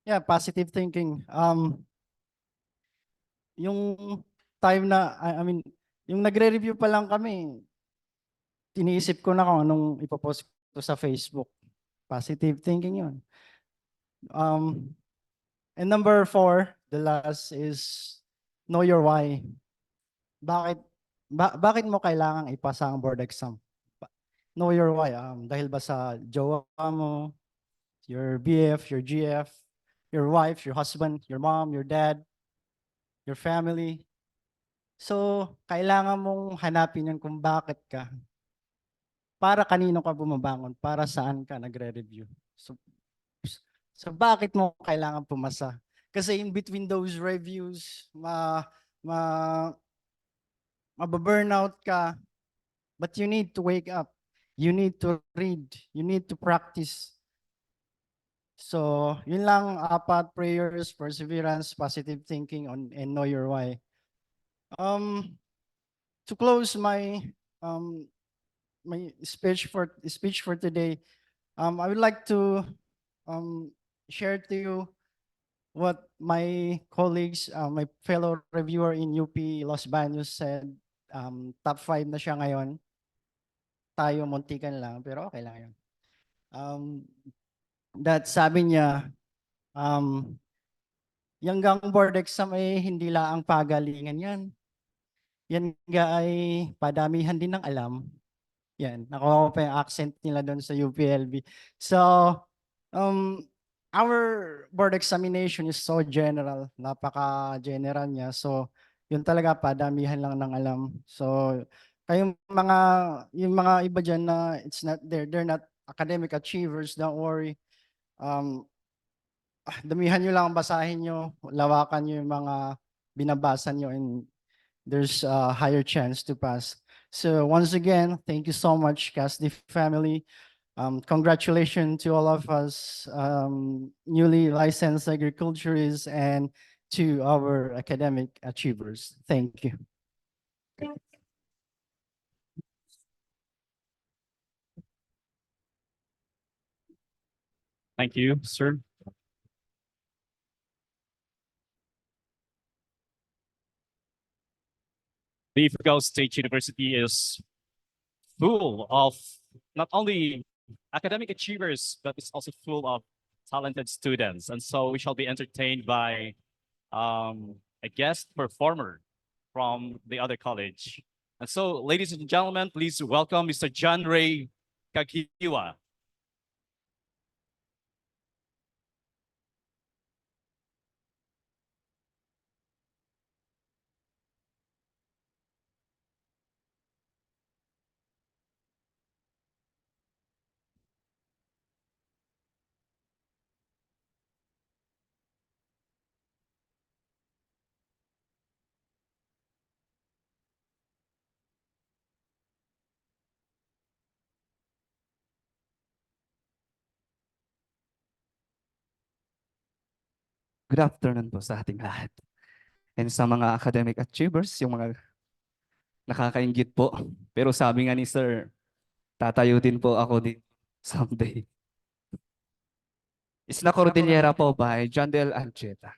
Yeah, positive thinking. Yung time na, I mean, yung nagre-review pa lang kami, tiniisip ko na kung anong ipopost ko sa Facebook. Positive thinking yun. And number 4, the last is know your why. Bakit mo kailangang ipasa ang board exam? Know your why. Dahil ba sa jowa mo, your BF, your GF, your wife, your husband, your mom, your dad, your family. So, kailangan mong hanapin yun kung bakit ka. Para kanino ka bumabangon, para saan ka nagre-review. So bakit mo kailangan pumasa? Kasi in between those reviews, mababurnout ka, but you need to wake up. You need to read. You need to practice. So, yun lang, 4, prayers, perseverance, positive thinking, and know your why. To close my my speech for today, I would like to share to you what my colleagues, my fellow reviewer in UP Los Baños said. Top 5 na siya ngayon. Tayo muntikan lang, pero okay lang yun. That sabi niya, yung gang board exam ay hindi lang ang pagalingan yan. Yan nga ay padamihan din ng alam. Yan, nakuha ko pa yung accent nila doon sa UPLB. So, our board examination is so general, napaka-general niya. So, yun talaga, padamihan lang ng alam. So, yung mga iba dyan na they're not academic achievers, don't worry. Damihan nyo lang ang basahin nyo, lawakan nyo yung mga binabasa nyo, and there's a higher chance to pass. So once again, thank you so much, CASD family. Congratulations to all of us newly licensed agriculturists and to our academic achievers. Thank you. Thank you, sir. The Ifugao State University is full of not only academic achievers, but it's also full of talented students. And so we shall be entertained by a guest performer from the other college. And so, ladies and gentlemen, please welcome Mr. John Ray Kagiwa. Good afternoon po sa ating lahat. And sa mga academic achievers, yung mga nakakaingit po. Pero sabi nga ni Sir, tatayo din po ako someday. Isla Cordillera po by John Del Ancheta.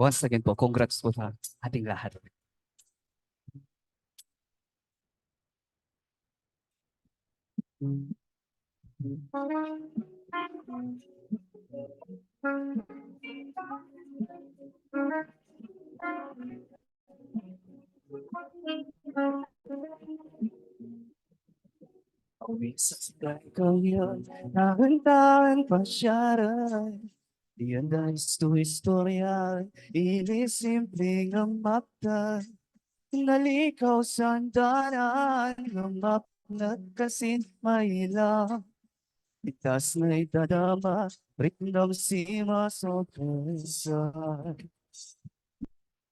Once again po, congrats po sa ating lahat. Sakay ko yun, tahan-tahan pa siya rin. Diyandays to istorya, inisimpleng ang mapta. Nalikaw sa andanan, ang map na kasing mailang. Itas na itadama, ritnam si masopresan.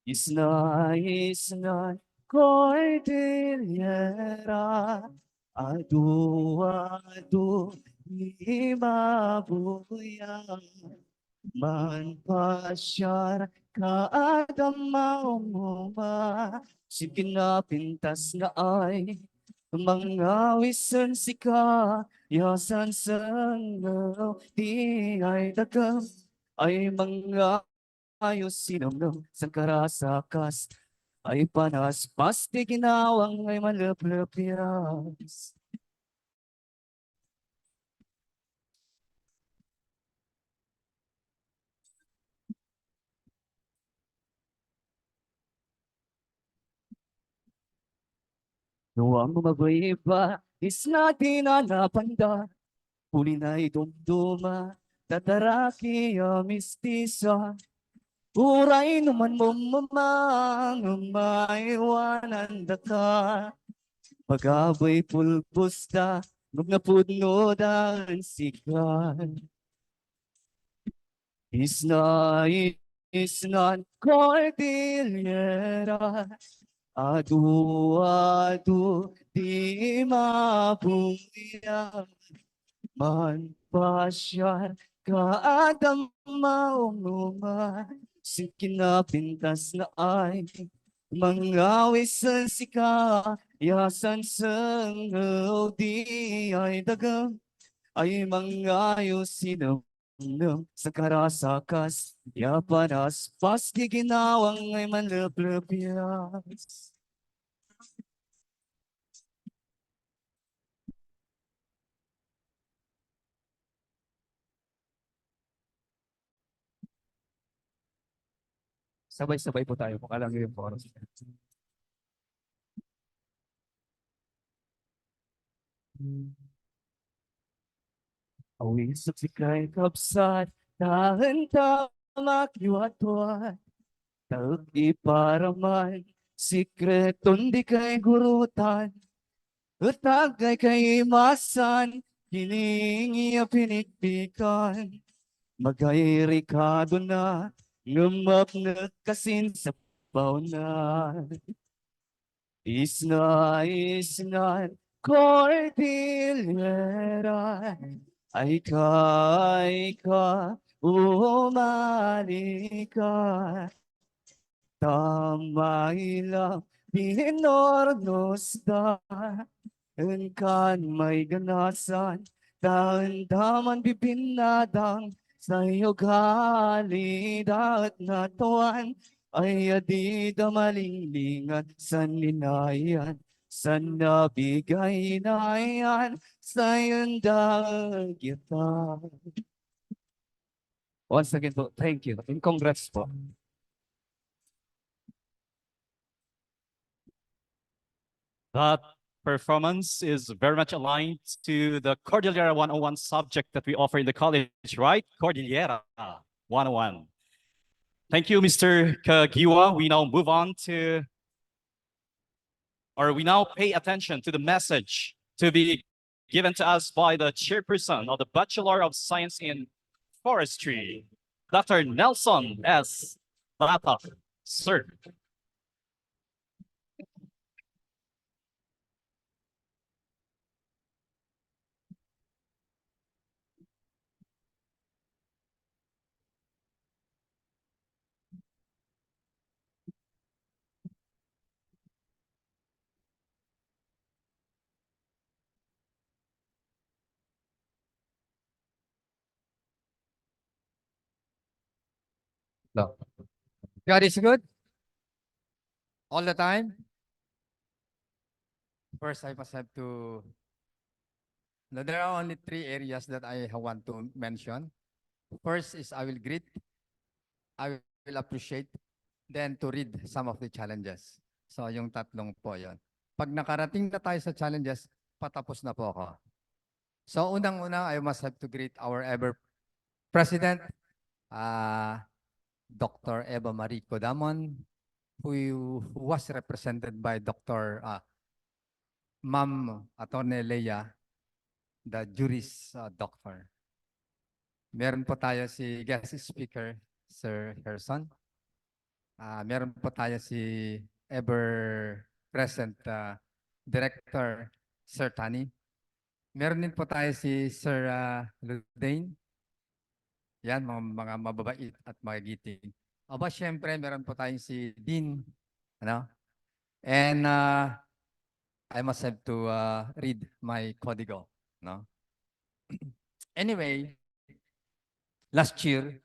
Isna, Cordillera, adu, di mabuya. Man pasyar kaadama umuma, si pinapintas na ay mga wisan sika, yasan sangaw, di ay dagam, ay mga ayos sinamnam sa karasakas, ay panas, pasti ginawang ay malaplepiras. Nuwang magwaiba, is natin alapanda, huli na'y dumduma, tataraki mistisa, uray naman mo mamang, maiwanan da ka, pag-abay pulpusta, magnapuno dahil sikat. Isna, Cordillera, adu, di mabuya. Man pasyar kaadam maumuma, si kinapintas na ay mga wisan sika, yasan sangaw di ay dagam, ay mga yusinam sa karasakas, yapanas paski ginawang ay manlaplepias. Sabay-sabay po tayo kung alam niyo yung chorus. Awis sa sikay kapsat, tahan tamak yuatwa, tauk iparaman, sikreton di kay gurutan, utagay kay imasan, hiningi pinikpikan, magay rikado na, ngumap na kasin sa pauna. Isna, Cordillera, ay ka, umali ka, tamay lang, pinornos da, kan may ganasan, daman bibinadang, sa'yo galidat na tuwan, ay adida malinglingan sa ninayan, sa nabigay na yan, sa'yon kita. Once again po, thank you and congrats po. That performance is very much aligned to the Cordillera 101 subject that we offer in the college, right? Cordillera 101. Thank you, Mr. Kagiwa. We now move on to, or we now pay attention to the message to be given to us by the chairperson of the Bachelor of Science in Forestry, Dr. Nelson S. Batak. Sir. No. God is good all the time. First, I must have to. Now, there are only 3 areas that I want to mention. First is I will greet, I will appreciate, then to read some of the challenges. So yung tatlong po yon. Pag nakarating na tayo sa challenges, patapos na po ako. So unang-una, I must have to greet our ever President, Dr. Eva Marie Codamon, who was represented by Dr. Ma'am Attorney Leia, the juris doctor. Meron po tayo si guest speaker, Sir Harrison. Meron po tayo si ever present director, Sir Tani. Meron din po tayo si Sir Ludain. Yan, mga mababait at magigiting. Aba, syempre, meron po tayong si Dean. Ano? And I must have to read my código. No? Anyway, last year,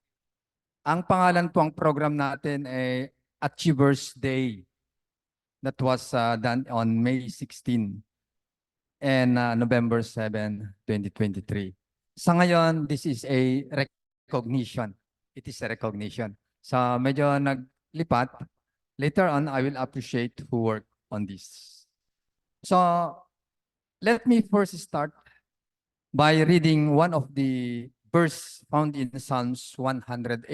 ang pangalan po ang program natin ay Achievers Day. That was done on May 16 and November 7, 2023. Sa ngayon, this is a recognition. It is a recognition. So medyo naglipat. Later on, I will appreciate who worked on this. So let me first start by reading one of the verse found in Psalms 118,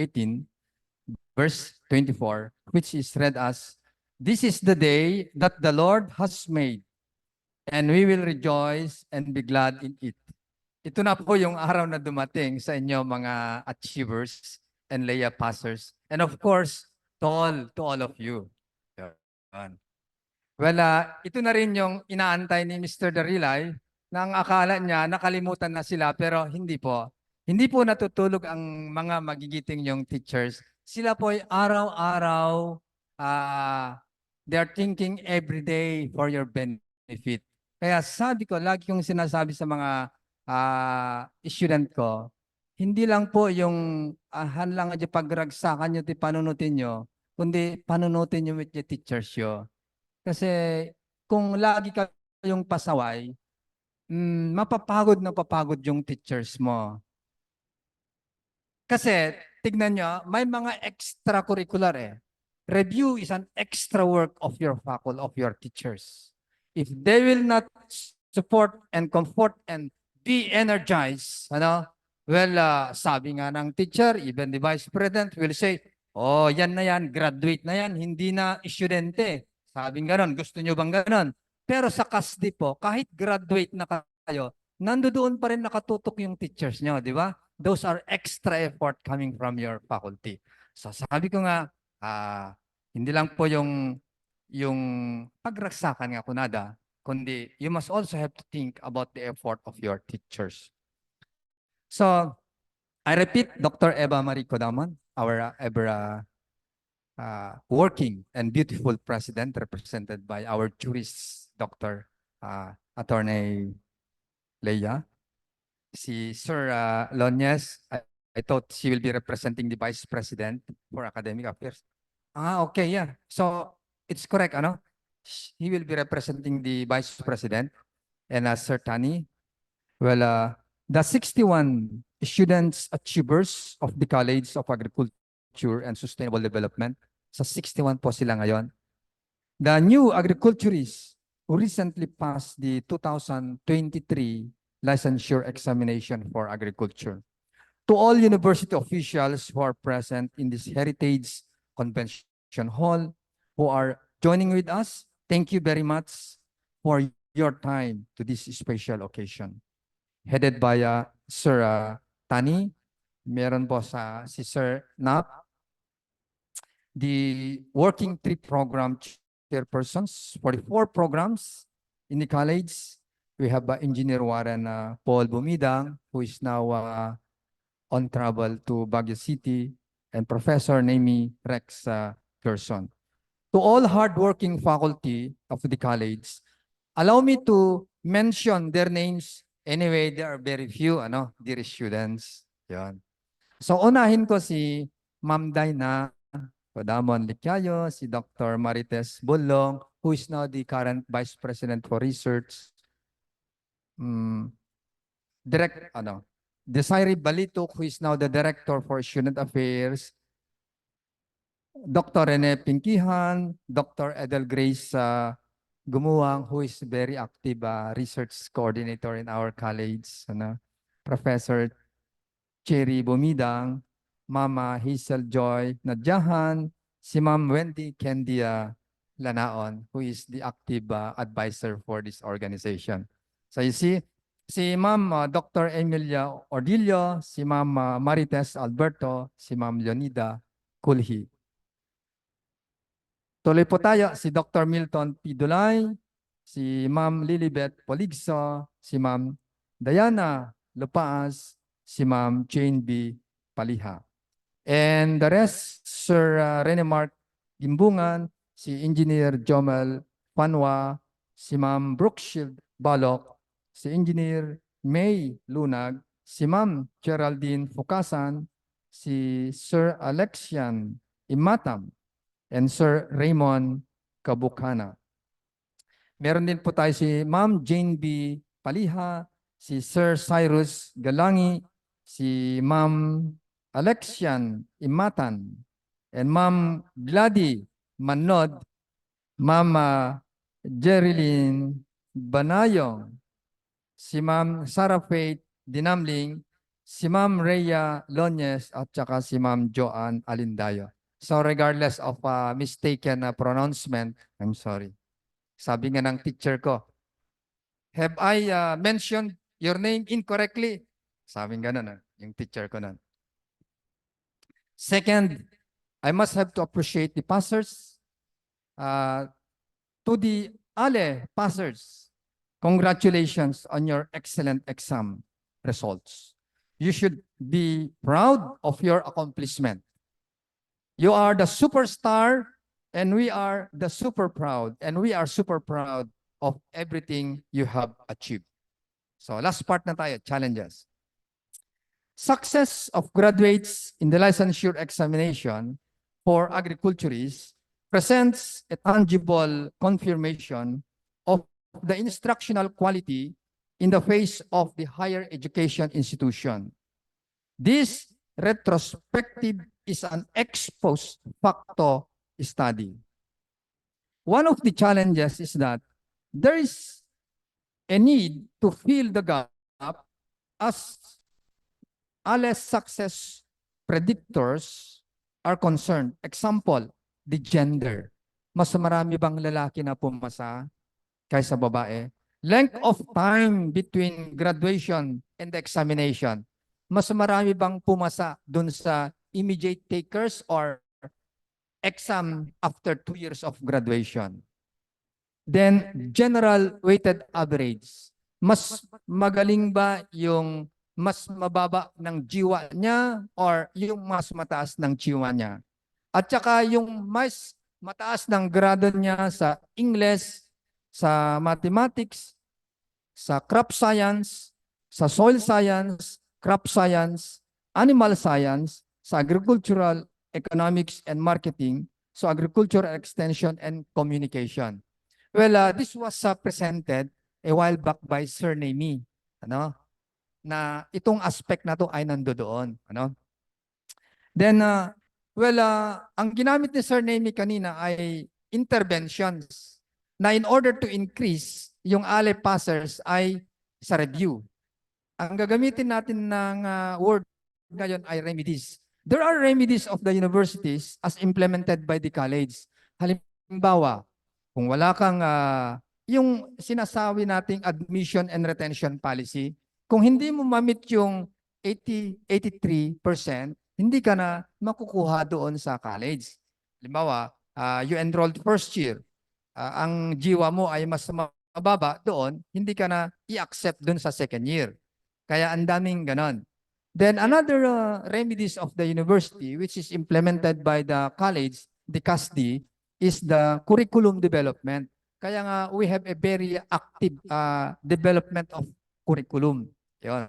verse 24, which is read as, "This is the day that the Lord has made, and we will rejoice and be glad in it." Ito na po yung araw na dumating sa inyo mga achievers and Leia passers. And of course, to all of you. Yan. Well, ito na rin yung inaantay ni Mr. Darilay na ang akala niya nakalimutan na sila pero hindi po. Hindi po natutulog ang mga magigiting yung teachers. Sila po ay araw-araw, they are thinking every day for your benefit. Kaya sabi ko, lagi kong sinasabi sa mga student ko, hindi lang po yung hanlang at pagragsakan nyo, panunutin nyo, kundi panunutin nyo with the teachers nyo. Kasi kung lagi kayong pasaway, mapapagod na papagod yung teachers mo. Kasi, tignan nyo, may mga extracurricular eh. Review is an extra work of your faculty, of your teachers. If they will not support and comfort and be energized, ano? Well, sabi nga ng teacher, even the vice president will say, oh, yan na yan, graduate na yan, hindi na estudyante. Sabi nga ganon, gusto nyo bang ganon? Pero sa CASD po, kahit graduate na kayo, nandoon pa rin nakatutok yung teachers nyo, di ba? Those are extra effort coming from your faculty. So sabi ko nga, hindi lang po yung pagragsakan nga kunada, kundi you must also have to think about the effort of your teachers. So, I repeat, Dr. Eva Marie Codamon, our ever working and beautiful president represented by our jurist, Dr. Attorney Leia. Si Sir Loñez, I thought she will be representing the Vice President for Academic Affairs. Okay, yeah. So, it's correct, ano? He will be representing the Vice President. And Sir Tani, well, the 61 students achievers of the College of Agriculture and Sustainable Development, sa 61 po sila ngayon. The new agriculturists who recently passed the 2023 licensure examination for agriculture. To all university officials who are present in this Heritage Convention Hall, who are joining with us, thank you very much for your time to this special occasion. Headed by Sir Tani, meron po si Sir Nap, the working trip program chairpersons for the 4 programs in the college. We have Engineer Warren Paul Bumidang, who is now on travel to Baguio City, and Professor Nemi Rex Gerson. To all hardworking faculty of the college, allow me to mention their names. Anyway, there are very few, dear students. Yan. So, unahin ko si Ma'am Dayna Codamon Licyayo, si Dr. Marites Bulong, who is now the current Vice President for Research. Desiree Balito, who is now the Director for Student Affairs. Dr. Rene Pinkihan, Dr. Edel Grace Gumuang, who is very active research coordinator in our college, Professor Cherry Bumidang, Mama Hazel Joy Nadyahan, si Ma'am Wendy Candia Lanaon, who is the active advisor for this organization. So you see, si Ma'am Dr. Emilia Ordillo, si Ma'am Marites Alberto, si Ma'am Leonida Kulhi. Tuloy po tayo, si Dr. Milton P. Dulay, si Ma'am Lilibet Poligso, si Ma'am Diana Lupaas, si Ma'am Jane B. Paliha. And the rest, Sir Rene Mark Gimbungan, si Engineer Jomel Panwa, si Ma'am Brookshield Balok, si Engineer May Lunag, si Ma'am Geraldine Fukasan, si Sir Alexian Imatam, and Sir Raymond Kabukana. Meron din po tayo si Ma'am Jane B. Paliha, si Sir Cyrus Galangi, si Ma'am Alexian Imatan, and Ma'am Glady Manod, Ma'am Jerilyn Banayong, si Ma'am Sarah Faith Dinamling, si Ma'am Rhea Loñez, at saka si Ma'am Joanne Alindayo. So regardless of mistaken pronouncement, I'm sorry. Sabi nga ng teacher ko, have I mentioned your name incorrectly? Sabi nga nun, yung teacher ko nun. Second, I must have to appreciate the passers. To the ALE passers, congratulations on your excellent exam results. You should be proud of your accomplishment. You are the superstar, and we are the super proud, and we are super proud of everything you have achieved. So last part na tayo, challenges. Success of graduates in the licensure examination for agriculturists presents a tangible confirmation of the instructional quality in the face of the higher education institution. This retrospective is an ex post facto study. One of the challenges is that there is a need to fill the gap as less success predictors are concerned. Example, the gender. Mas marami bang lalaki na pumasa kaysa babae? Length of time between graduation and the examination. Mas marami bang pumasa dun sa immediate takers or exam after 2 years of graduation? Then, general weighted average. Mas magaling ba yung mas mababa ng jiwa niya or yung mas mataas ng jiwa niya? At saka yung mas mataas ng grado niya sa English, sa mathematics, sa crop science, sa soil science, crop science, animal science, sa agricultural economics and marketing, so agricultural extension and communication. Well, this was presented a while back by Sir Nemi, na itong aspect na to ay nandoon, Then, ang ginamit ni Sir Nemi kanina ay interventions na in order to increase yung ALE passers ay sa review. Ang gagamitin natin ng word ngayon ay remedies. There are remedies of the universities as implemented by the college. Halimbawa, kung wala kang yung sinasabi nating admission and retention policy, kung hindi mo ma-meet yung 83%, hindi ka na makukuha doon sa college. Halimbawa, you enrolled first year, ang jiwa mo ay mas mababa doon, hindi ka na i-accept doon sa second year. Kaya ang daming ganon. Then another remedies of the university which is implemented by the college, the CASD, is the curriculum development. Kaya nga we have a very active development of curriculum. Yun.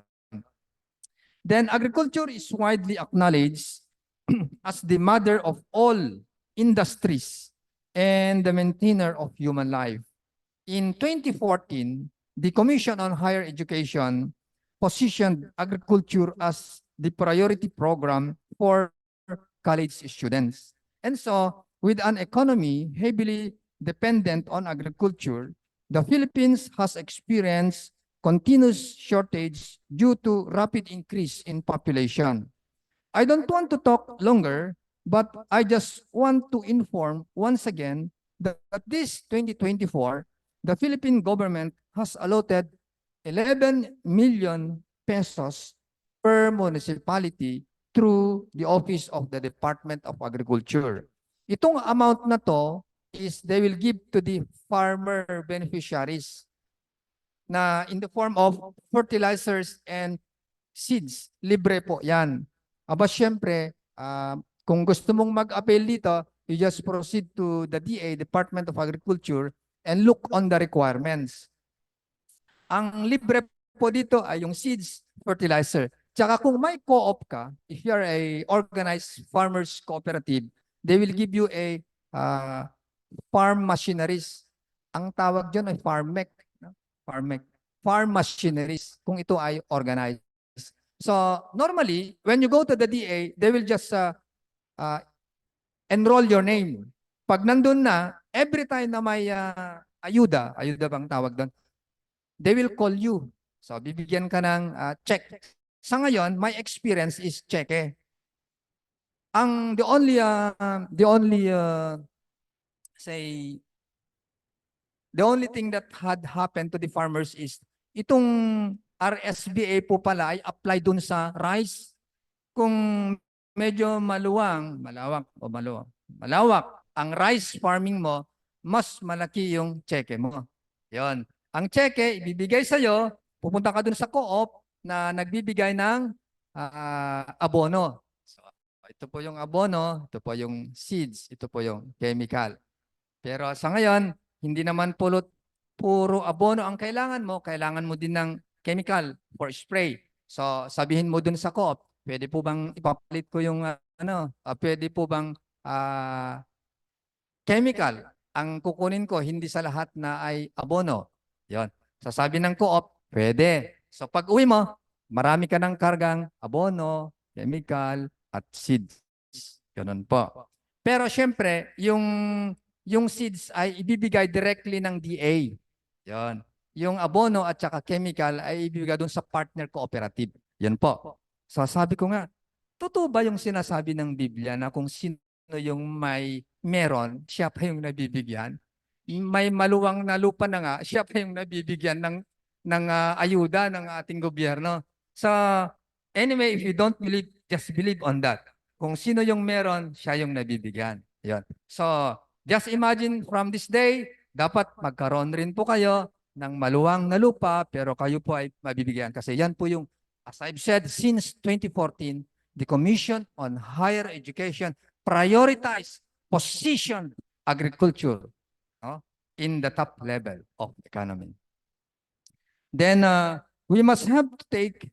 Then agriculture is widely acknowledged as the mother of all industries and the maintainer of human life. In 2014, the Commission on Higher Education positioned agriculture as the priority program for college students. And so, with an economy heavily dependent on agriculture, the Philippines has experienced continuous shortage due to rapid increase in population. I don't want to talk longer, but I just want to inform once again that this 2024, the Philippine government has allotted 11 million pesos per municipality through the Office of the Department of Agriculture. Itong amount na to is they will give to the farmer beneficiaries na in the form of fertilizers and seeds. Libre po yan. Aba syempre, kung gusto mong mag-avail dito, you just proceed to the DA, Department of Agriculture, and look on the requirements. Ang libre po dito ay yung seeds, fertilizer. Tsaka kung may co-op ka, if you are a organized farmers cooperative, they will give you a farm machineries. Ang tawag dyan ay farmec. No? Farm machineries kung ito ay organized. So normally, when you go to the DA, they will just enroll your name. Pag nandun na, every time na may ayuda bang tawag doon, they will call you. So bibigyan ka ng check. Sa ngayon, my experience is cheque. Ang the only thing that had happened to the farmers is itong RSBA po pala ay apply dun sa rice. Kung medyo malawak ang rice farming mo, mas malaki yung cheque mo. Yon. Ang cheque ibibigay sa iyo, pupunta ka dun sa co-op na nagbibigay ng abono. So, ito po yung abono, ito po yung seeds, ito po yung chemical. Pero sa ngayon, hindi naman puro abono ang kailangan mo din ng chemical for spray. So sabihin mo dun sa co-op, pwede po bang ipapalit ko yung pwede po bang chemical ang kukunin ko, hindi sa lahat na ay abono. Yon. Sasabi ng co-op, pwede. So pag uwi mo, marami ka ng kargang abono, chemical, at seeds. Ganun po. Pero syempre, yung seeds ay ibibigay directly ng DA. Yon. Yung abono at saka chemical ay ibibigay doon sa partner cooperative. Yan po. So sabi ko nga, totoo ba yung sinasabi ng Biblia na kung sino yung meron, siya pa yung nabibigyan? May maluwang na lupa na nga, siya pa yung nabibigyan ng ayuda ng ating gobyerno. So anyway, if you don't believe, just believe on that. Kung sino yung meron, siya yung nabibigyan. Yan. So just imagine from this day, dapat magkaroon rin po kayo ng maluwang na lupa, pero kayo po ay mabibigyan. Kasi yan po yung, as I've said, since 2014, the Commission on Higher Education prioritized position agriculture in the top level of economy. Then we must have to take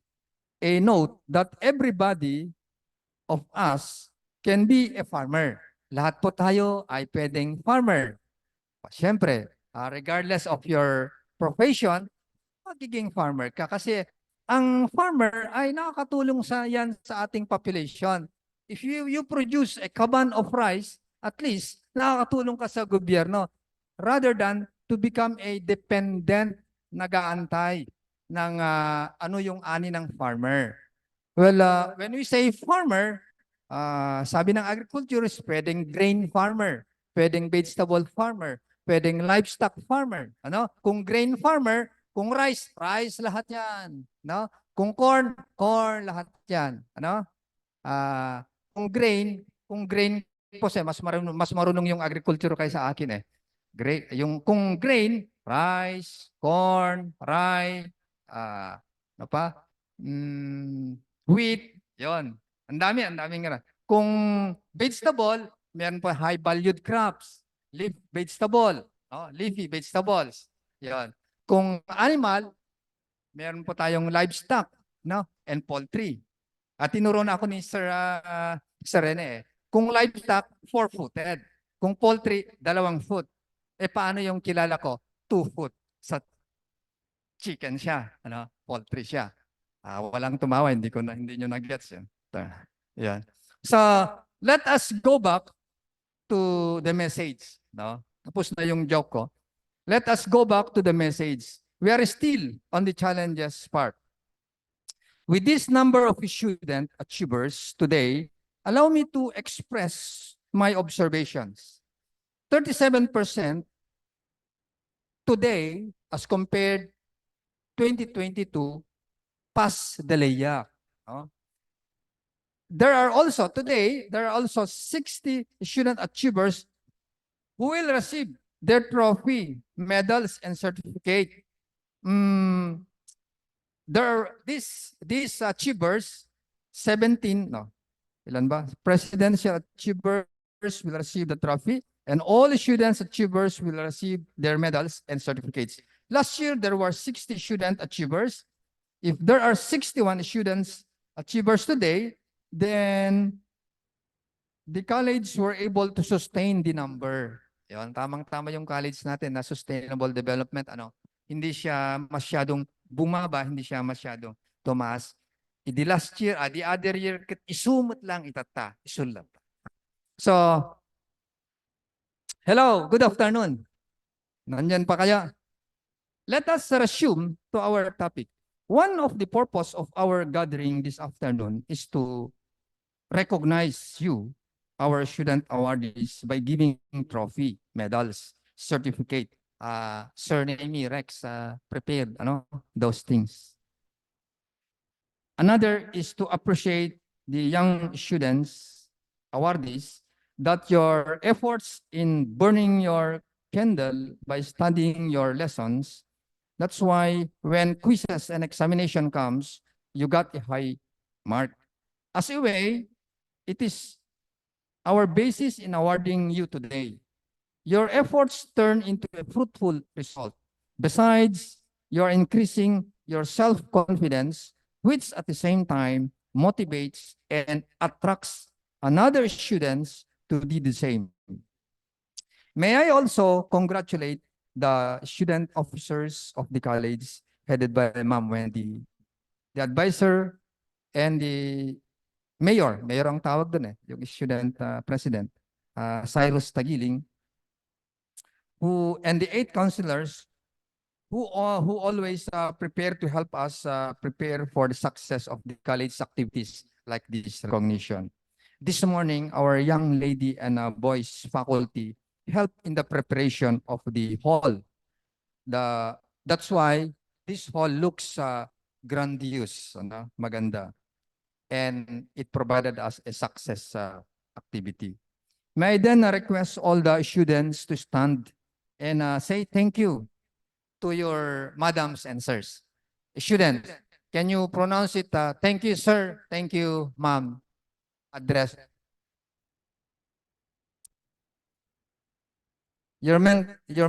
a note that everybody of us can be a farmer. Lahat po tayo ay pwedeng farmer. Siyempre, regardless of your profession, magiging farmer ka. Kasi ang farmer ay nakakatulong sa ating population. If you produce a kaban of rice, at least nakakatulong ka sa gobyerno rather than to become a dependent nag-aantay ng yung ani ng farmer. Well, when we say farmer, sabi ng agriculturist, pwedeng grain farmer, pwedeng vegetable farmer, pwedeng livestock farmer. Kung grain farmer, kung rice lahat yan. Kung corn lahat yan. Kung grain po mas marunong yung agriculture kaysa akin eh. Kung grain, rice, corn, rye, wheat, yon. Ang daming nga. Kung vegetable, meron pa high valued crops, leafy vegetables. Yon. Kung animal, meron po tayong livestock, and poultry. At tinuro na ako ni Sir Rene. Kung livestock, 4-footed. Kung poultry, 2 foot. Paano yung kilala ko? 2 foot. Sa chicken siya, poultry siya. Walang tumawa, hindi nyo na-gets yun. Yan. So, let us go back to the message. Tapos na yung joke ko. Let us go back to the message. We are still on the challenges part. With this number of student achievers today, allow me to express my observations. 37% today as compared 2022 pass the LEA. There are also 60 student achievers who will receive their trophy, medals, and certificate. There are these achievers, 17, no, ilan ba? Presidential achievers will receive the trophy, and all students achievers will receive their medals and certificates. Last year, there were 60 student achievers. If there are 61 students achievers today, then the college were able to sustain the number. Yun, tamang-tama yung college natin na sustainable development. Hindi siya masyadong bumaba, hindi siya masyadong tumaas. The last year, the other year, isumot lang itata, isulat. So, hello, good afternoon. Nandyan pa kaya? Let us resume to our topic. One of the purpose of our gathering this afternoon is to recognize you, our student awardees, by giving trophy, medals, certificate. Sir Nemi Rex prepared those things. Another is to appreciate the young students, awardees, that your efforts in burning your candle by studying your lessons. That's why when quizzes and examination comes, you got a high mark. As a way, it is our basis in awarding you today. Your efforts turn into a fruitful result. Besides, you're increasing your self-confidence, which at the same time motivates and attracts another students to do the same. May I also congratulate the student officers of the college headed by Ma'am Wendy, the advisor, and the mayor ang tawag dun yung student president, Cyrus Tagiling, and the 8 counselors who always prepare to help us prepare for the success of the college activities like this recognition. This morning, our young lady and boys faculty helped in the preparation of the hall. That's why this hall looks grandiose, maganda. And it provided us a success activity. May I then request all the students to stand and say thank you to your madams and sirs. Student, can you pronounce it? Thank you, sir. Thank you, ma'am. Address. Your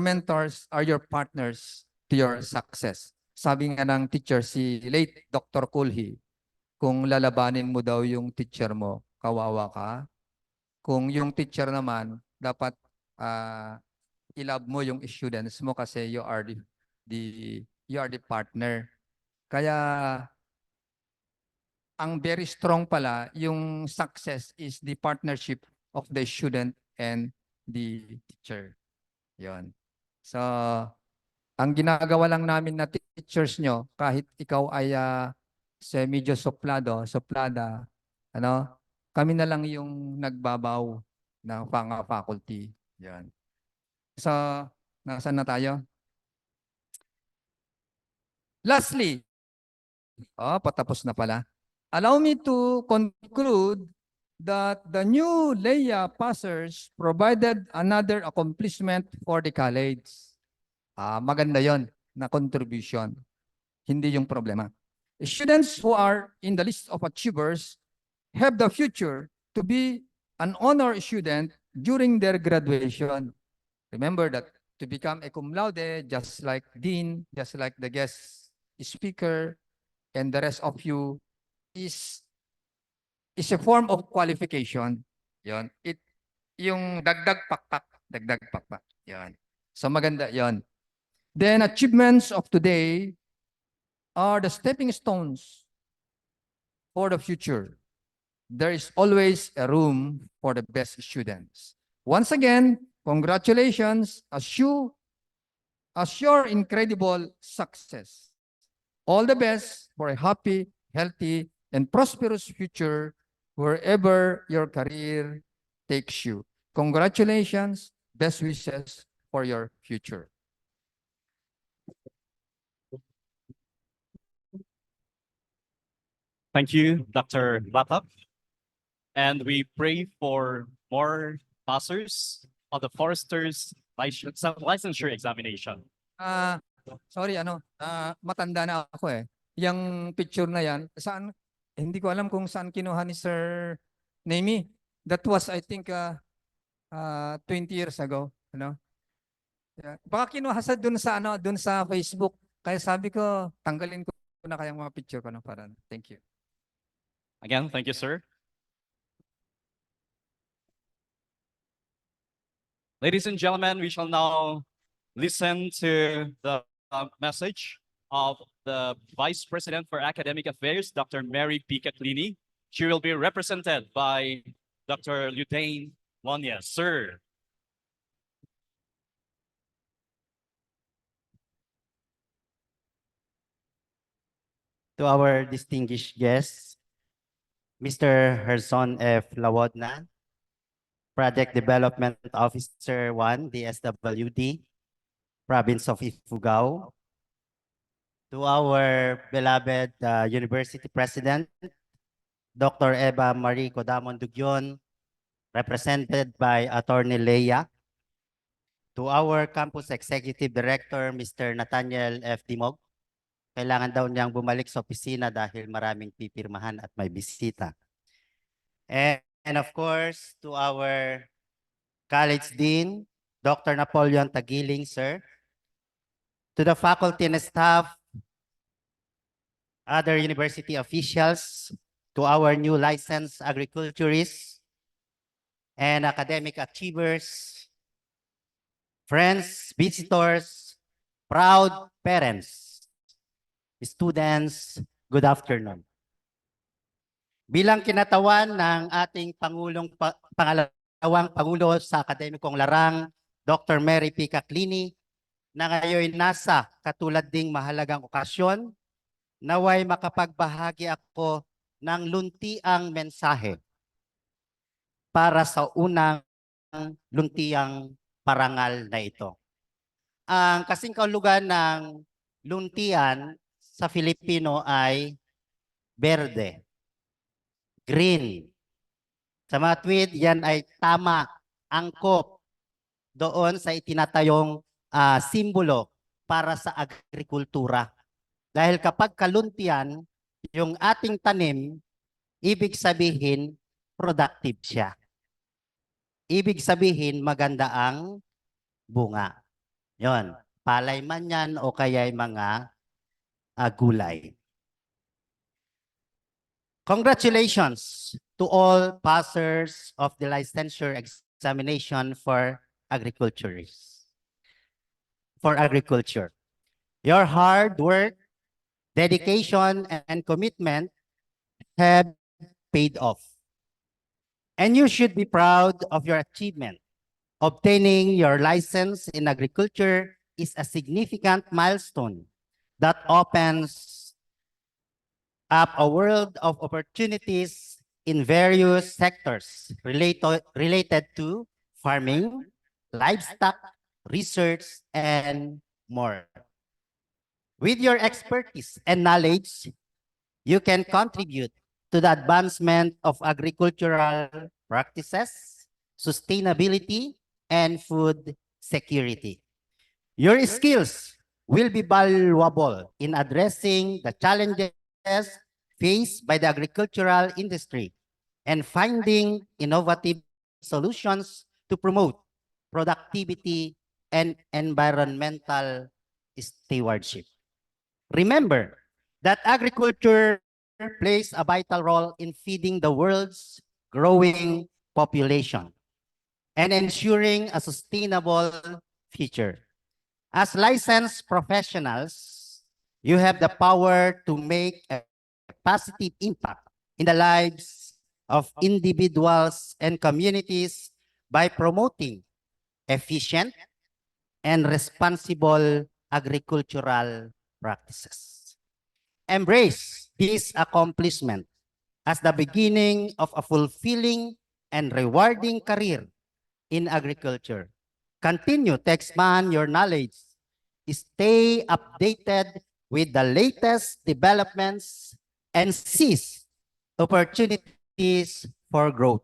mentors are your partners to your success. Sabi nga ng teacher, si late Dr. Kulhi, kung lalabanin mo daw yung teacher mo, kawawa ka. Kung yung teacher naman, dapat i-love mo yung students mo kasi you are the partner. Kaya ang very strong pala yung success is the partnership of the student and the teacher. Yon. So, ang ginagawa lang namin na teachers nyo, kahit ikaw ay medyo suplada, kami na lang yung nagbabaw ng faculty. Yan. So, nasaan na tayo? Lastly, patapos na pala. Allow me to conclude that the new LEA passers provided another accomplishment for the college. Maganda yon na contribution. Hindi yung problema. Students who are in the list of achievers have the future to be an honor student during their graduation. Remember that to become a cum laude, just like dean, just like the guest speaker, and the rest of you, is a form of qualification. Yon. Yung dagdag pakpak. Yon. So maganda yon. Then achievements of today are the stepping stones for the future. There is always a room for the best students. Once again, Congratulations, assure incredible success. All the best for a happy, healthy, and prosperous future wherever your career takes you. Congratulations, best wishes for your future. Thank you, Dr. Batap. And we pray for more passers on the forester's licensure examination. Sorry, matanda na ako eh. Yung picture na yan, saan? Hindi ko alam kung saan kinuha ni Sir Nemi. That was, I think, 20 years ago. Ano? Yeah. Baka kinuha sa dun sa Facebook. Kaya sabi ko, tanggalin ko na kayang mga picture ko. Para. Thank you. Again, thank you, sir. Ladies and gentlemen, we shall now listen to the message of the Vice President for Academic Affairs, Dr. Mary P. Catlini. She will be represented by Dr. Luntiang. Sir. To our distinguished guests, Mr. Herzon F. Lawodna, Project Development Officer 1, DSWD, Province of Ifugao. To our beloved University President, Dr. Eva Marie Codamon Dugyon, represented by Attorney Leia. To our Campus Executive Director, Mr. Nathaniel F. Dimog, kailangan daw niyang bumalik sa opisina dahil maraming pipirmahan at may bisita. And of course, to our College Dean, Dr. Napoleon Tagiling, sir. To the faculty and staff, other university officials, to our new licensed agriculturists and academic achievers, friends, visitors, proud parents, students, good afternoon. Bilang kinatawan ng ating pangalawang Pangulo sa Akademikong Larang, Dr. Mary P. Catlini, na ngayon nasa katulad ding mahalagang okasyon, naway makapagbahagi ako ng luntiang mensahe para sa unang luntiang parangal na ito. Ang kasing kahulugan ng luntian sa Filipino ay verde, green. Sa mga tweet, yan ay tama, angkop doon sa itinatayong simbolo para sa agrikultura. Dahil kapag kaluntian, yung ating tanim, ibig sabihin, productive siya. Ibig sabihin, maganda ang bunga. Yon, palay man yan o kaya'y mga gulay. Congratulations to all passers of the licensure examination for agriculturists. For agriculture. Your hard work, dedication, and commitment have paid off. And you should be proud of your achievement. Obtaining your license in agriculture is a significant milestone that opens up a world of opportunities in various sectors related to farming, livestock, research, and more. With your expertise and knowledge, you can contribute to the advancement of agricultural practices, sustainability, and food security. Your skills will be valuable in addressing the challenges faced by the agricultural industry and finding innovative solutions to promote productivity and environmental stewardship. Remember that agriculture plays a vital role in feeding the world's growing population and ensuring a sustainable future. As licensed professionals, you have the power to make a positive impact in the lives of individuals and communities by promoting efficient, and responsible agricultural practices. Embrace this accomplishment as the beginning of a fulfilling and rewarding career in agriculture. Continue to expand your knowledge. Stay updated with the latest developments and seize opportunities for growth.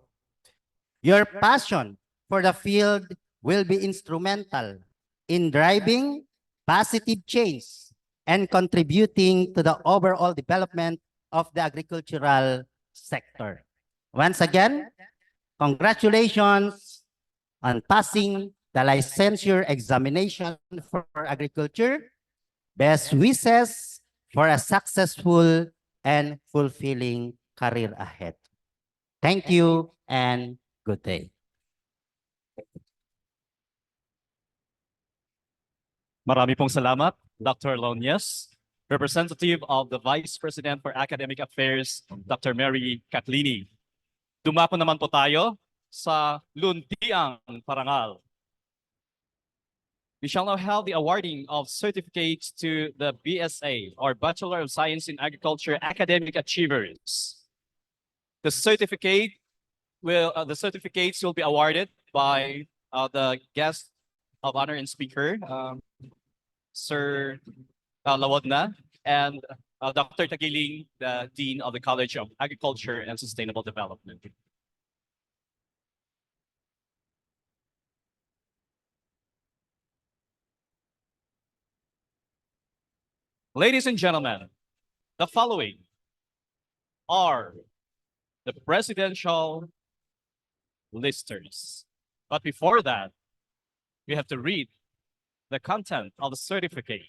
Your passion for the field will be instrumental in driving positive change and contributing to the overall development of the agricultural sector. Once again, congratulations on passing the licensure examination for agriculture. Best wishes for a successful and fulfilling career ahead. Thank you and good day. Marami pong salamat, Dr. Lonias. Representative of the Vice President for Academic Affairs, Dr. Mary Catlini. Dumako naman po tayo sa Luntiang, Parangal. We shall now have the awarding of certificates to the BSA, or Bachelor of Science in Agriculture Academic Achievers. The certificates will be awarded by the guest of honor and speaker, Sir Lawadna, and Dr. Tagiling, the Dean of the College of Agriculture and Sustainable Development. Ladies and gentlemen, the following are the presidential listers. But before that, we have to read the content of the certificate.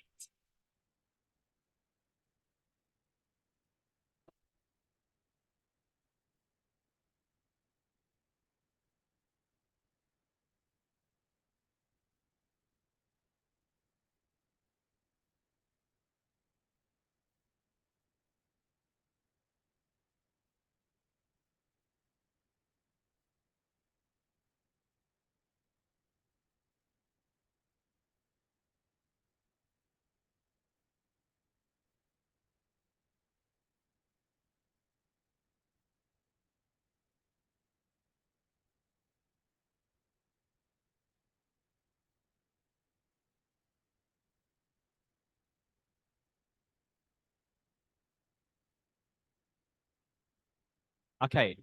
Okay.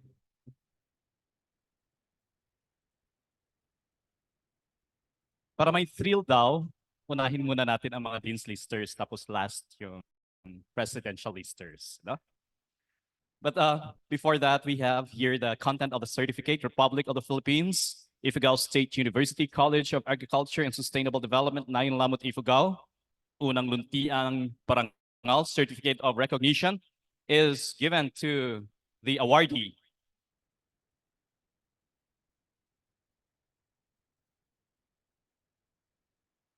Para may thrill daw, unahin muna natin ang mga Dean's Listers, tapos last yung presidential listers. No? But before that, we have here the content of the certificate, Republic of the Philippines, Ifugao State University College of Agriculture and Sustainable Development, Nayon Lamut Ifugao, Unang Luntiang Parangal, Certificate of Recognition is given to the awardee.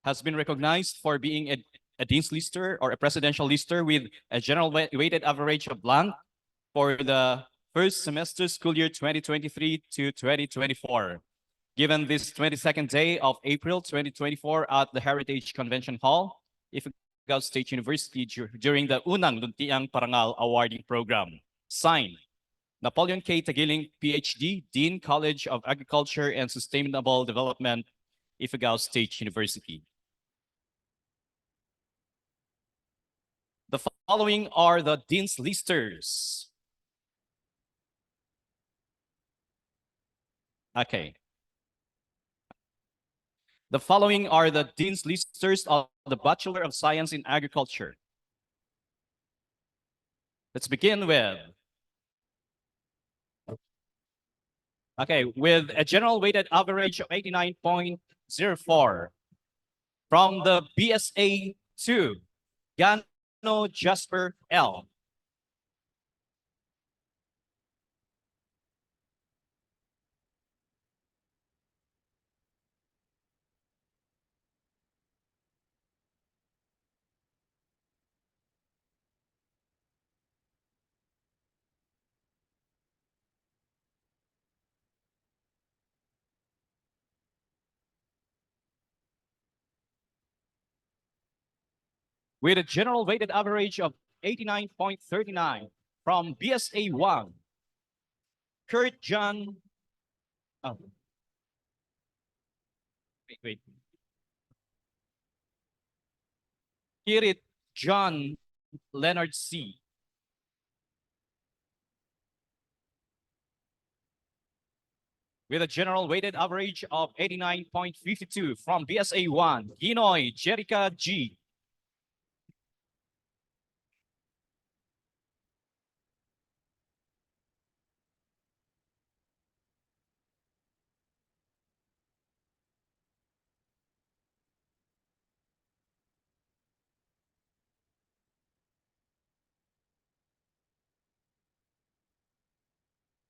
Has been recognized for being a Dean's Lister or a Presidential Lister with a general weighted average of blank for the first semester school year 2023 to 2024. Given this 22nd day of April 2024 at the Heritage Convention Hall, Ifugao State University during the Unang Luntiang Parangal Awarding Program. Signed, Napoleon K. Tagiling, PhD, Dean, College of Agriculture and Sustainable Development, Ifugao State University. The following are the Dean's Listers. Okay. The following are the Dean's Listers of the Bachelor of Science in Agriculture. Let's begin with, with a general weighted average of 89.04 from the BSA 2, Gano Jasper L. with a general weighted average of 89.39 from BSA 1, Kurt John. Oh. Wait. Kirit John Leonard C. With a general weighted average of 89.52 from BSA 1, Ginoy Jerica G.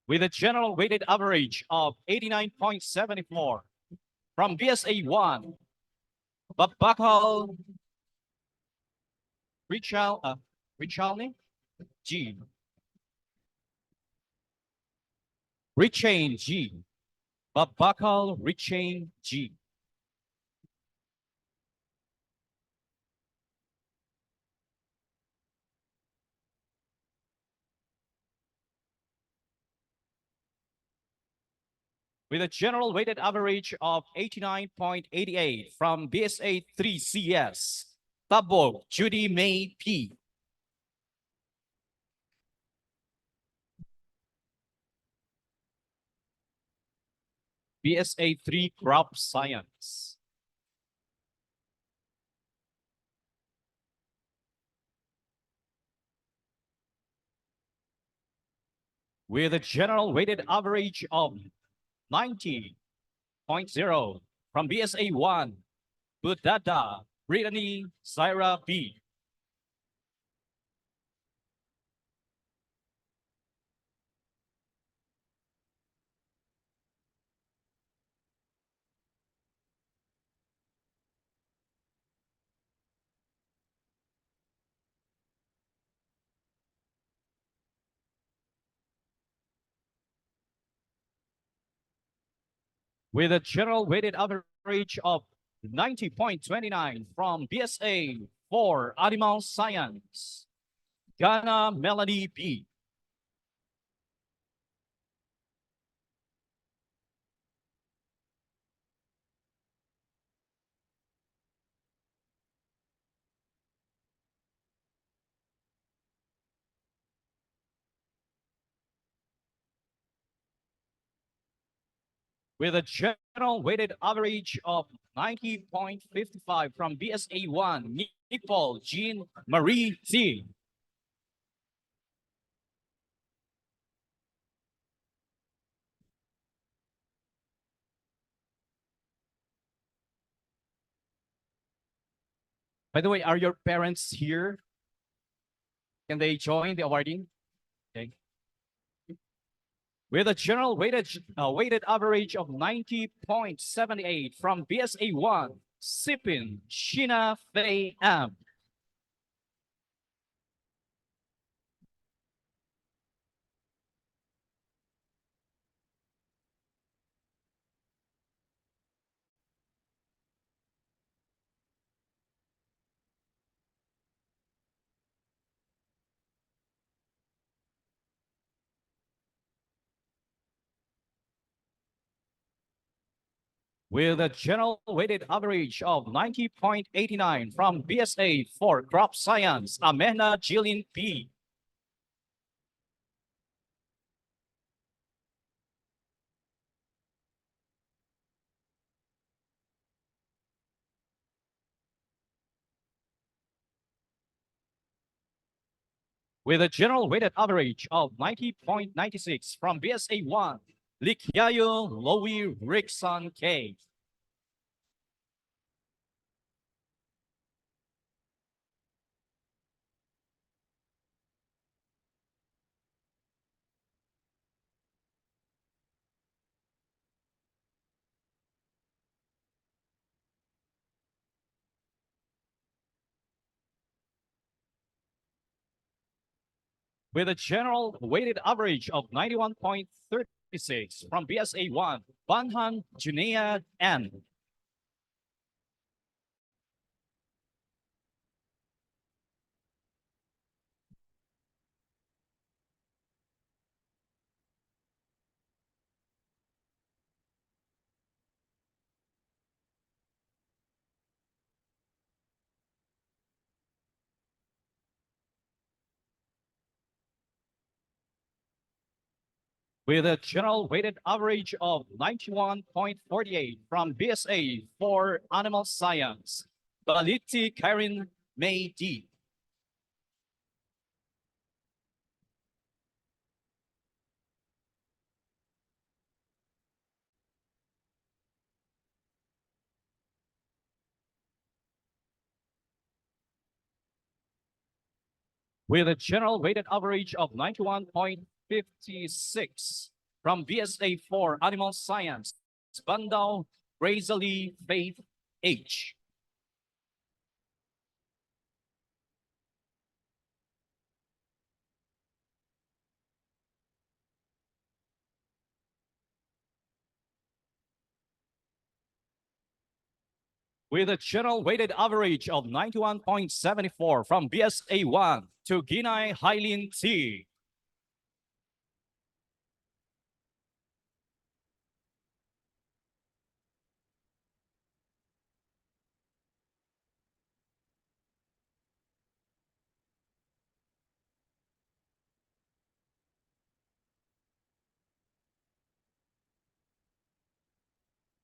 With a general weighted average of 89.74 from BSA 1, Babakal Richalni G. Richain G. Babakal Richain G. With a general weighted average of 89.88 from BSA 3 CS, Tabog Judy May P. BSA 3 Crop Science. With a general weighted average of 90.0 from BSA 1, Budada Brittany Zaira B. With a general weighted average of 90.29 from BSA 4 Animal Science, Ghana Melanie B. With a general weighted average of 90.55 from BSA 1, Nicole Jean Marie T. By the way, are your parents here? Can they join the awarding? Okay. With a general weighted average of 90.78 from BSA 1, Sipin Sheena Faye M. With a general weighted average of 90.89 from BSA for Crop Science, Amena Jillian P. With a general weighted average of 90.96 from BSA 1, Likyayo Lowy Rickson K. With a general weighted average of 91.36 from BSA 1, Banhan Junea N. with a general weighted average of 91.48 from BSA for Animal Science, Baliti Karen May D. With a general weighted average of 91.56 from BSA for Animal Science, Bandao Razali Faith H. With a general weighted average of 91.74 from BSA 1 to Ginay Hailin T.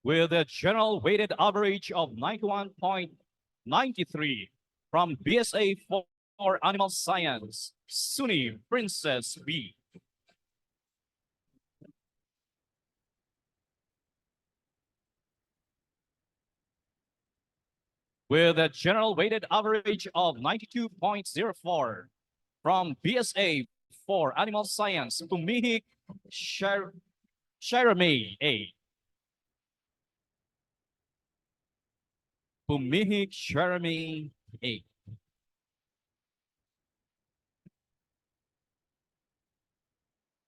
With a general weighted average of 91.93 from BSA for Animal Science, SUNY Princess B. With a general weighted average of 92.04 from BSA for Animal Science, Pumihik Sharamay A. Pumihik Sharamay A.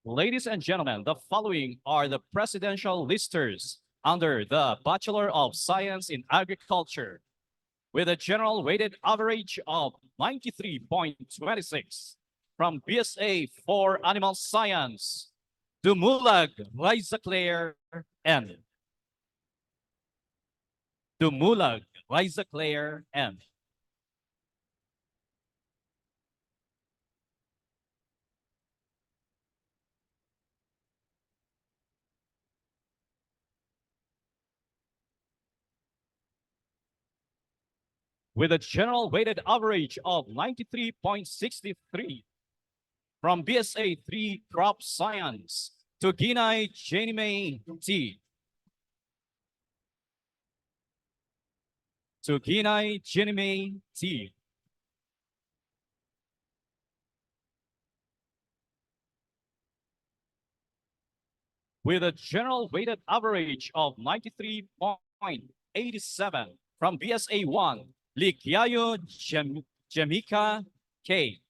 Ladies and gentlemen, the following are the presidential listers under the Bachelor of Science in Agriculture with a general weighted average of 93.26 from BSA for Animal Science, Dumulag Liza Claire N. Dumulag Liza Claire N. With a general weighted average of 93.63 from BSA 3 Crop Science to Ginay Janime T. To Ginay Janime T. With a general weighted average of 93.87 from BSA 1, Ligyayo Jamaica K.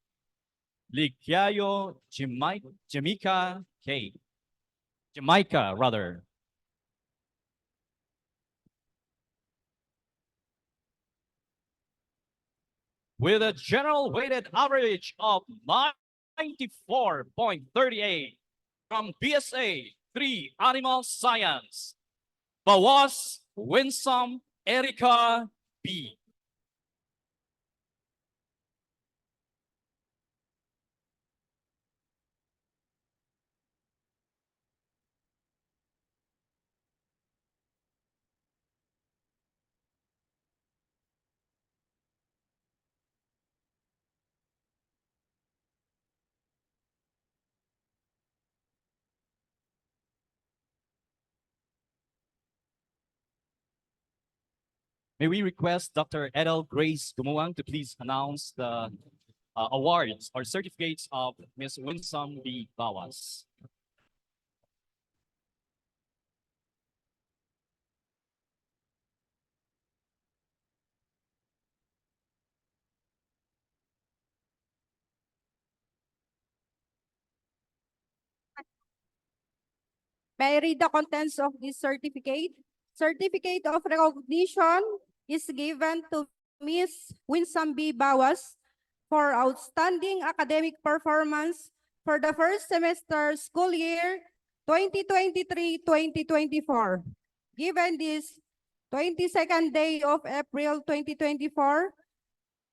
Ligyayo Jamaica K. Jamaica, rather. With a general weighted average of 94.38 from BSA 3 Animal Science, Bawas Winsome Erica B. May we request Dr. Edel Grace Gumuang to please announce the awards or certificates of Ms. Winsome B. Bawas. May I read the contents of this certificate? Certificate of recognition is given to Ms. Winsome B. Bawas for outstanding academic performance for the first semester school year 2023-2024. Given this 22nd day of April 2024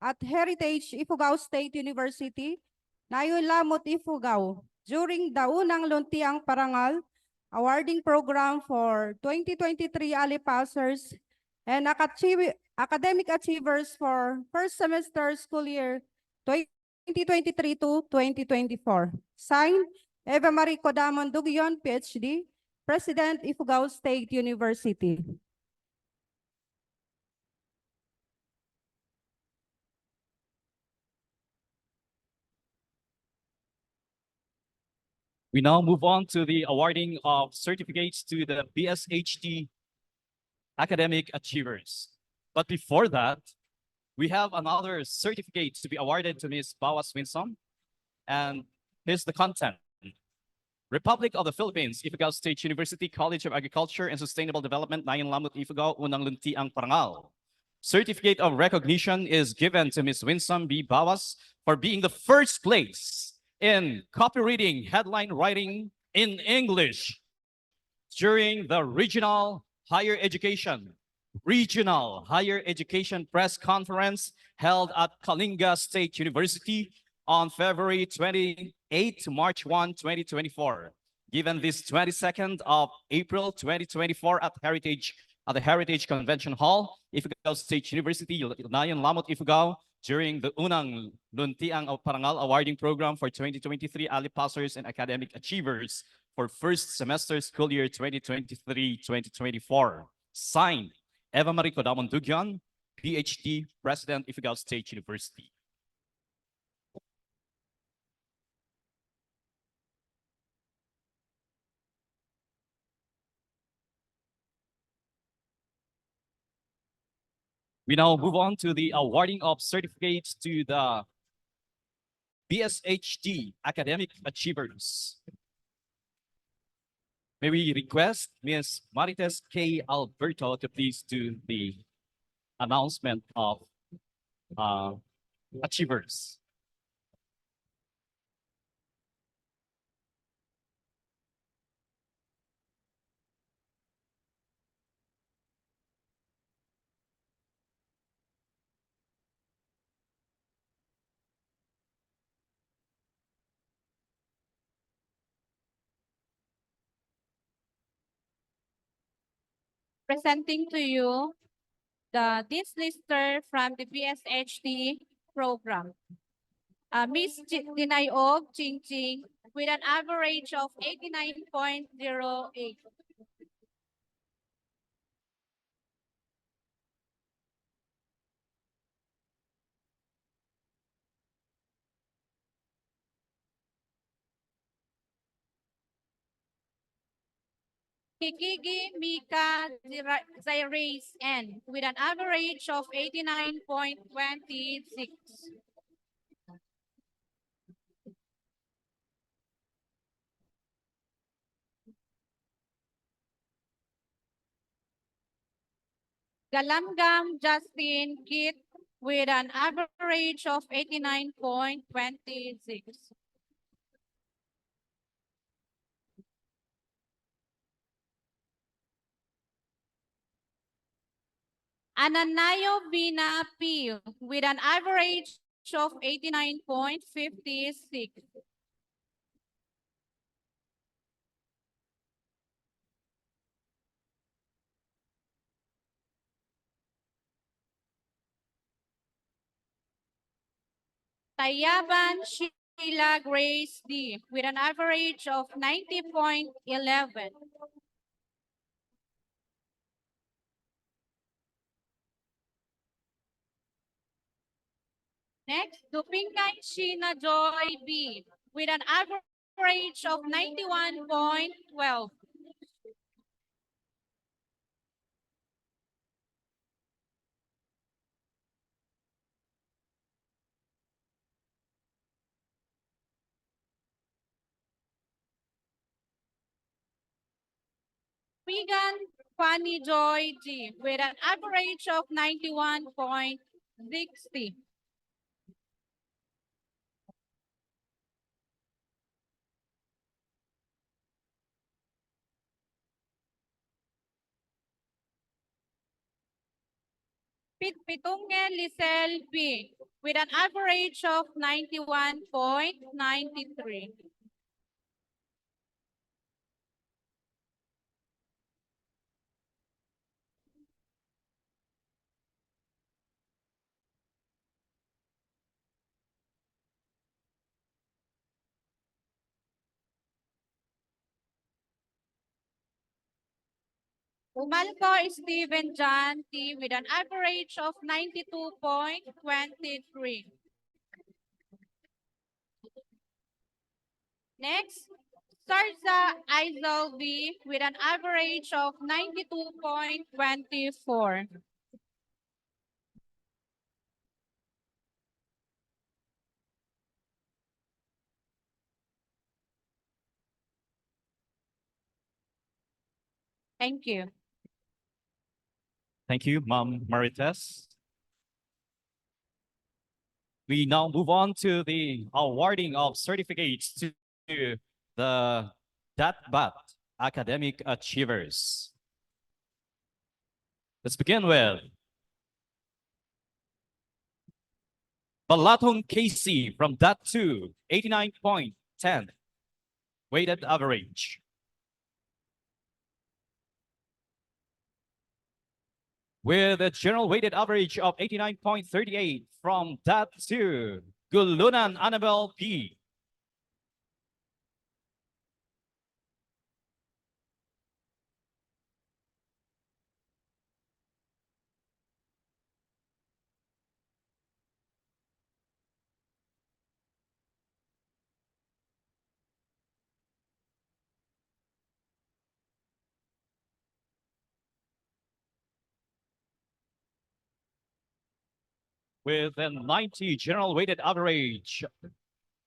at Heritage Ifugao State University, Nayulamot, Ifugao. during the Unang Luntiang Parangal awarding program for 2023 Ali Passers and academic achievers for first semester school year 2023 to 2024. Signed, Eva Marie Codamon Duguion, PhD, President, Ifugao State University. We now move on to the awarding of certificates to the BSHD academic achievers. But before that, we have another certificate to be awarded to Ms. Bawas Winsome, and here's the content. Republic of the Philippines, Ifugao State University College of Agriculture and Sustainable Development, Nayan Lamut Ifugao, Unang Luntiang Parangal. Certificate of recognition is given to Ms. Winsome B. Bawas for being the first place in copy reading, headline writing in English during the Regional Higher Education Press Conference held at Kalinga State University on February 28 to March 1, 2024. Given this 22nd of April 2024 at the Heritage Convention Hall, Ifugao State University, Nayan Lamut Ifugao, during the Unang Luntiang Parangal Awarding Program for 2023 Ali Passers and Academic Achievers for first semester school year 2023-2024. Signed, Eva Marie Codamon Duguion, PhD, President, Ifugao State University. We now move on to the awarding of certificates to the BSHD academic achievers. May we request Ms. Marites K. Alberto to please do the announcement of achievers. Presenting to you this lister from the BSHD program. Miss Dinayog Ching with an average of 89.08. Kikigi Mika Zaires N with an average of 89.26. Galamgam Justin Kit with an average of 89.26. Ananayo Bina P with an average of 89.56. Tayaban Sheila Grace D with an average of 90.11. Next, Dupingkay Sheena Joy B with an average of 91.12. Wigan Fanny Joy G with an average of 91.60. Pitunge Lisel B with an average of 91.93. Umalco Steven John T. with an average of 92.23. Next, Sarza Aizal V with an average of 92.24. Thank you. Thank you, Ma'am Marites. We now move on to the awarding of certificates to the DATBAT academic achievers. Let's begin with Balatong Casey from DAT2, 89.10 weighted average. With a general weighted average of 89.38 from DAT2, Gulunan Annabelle P. With a 90 general weighted average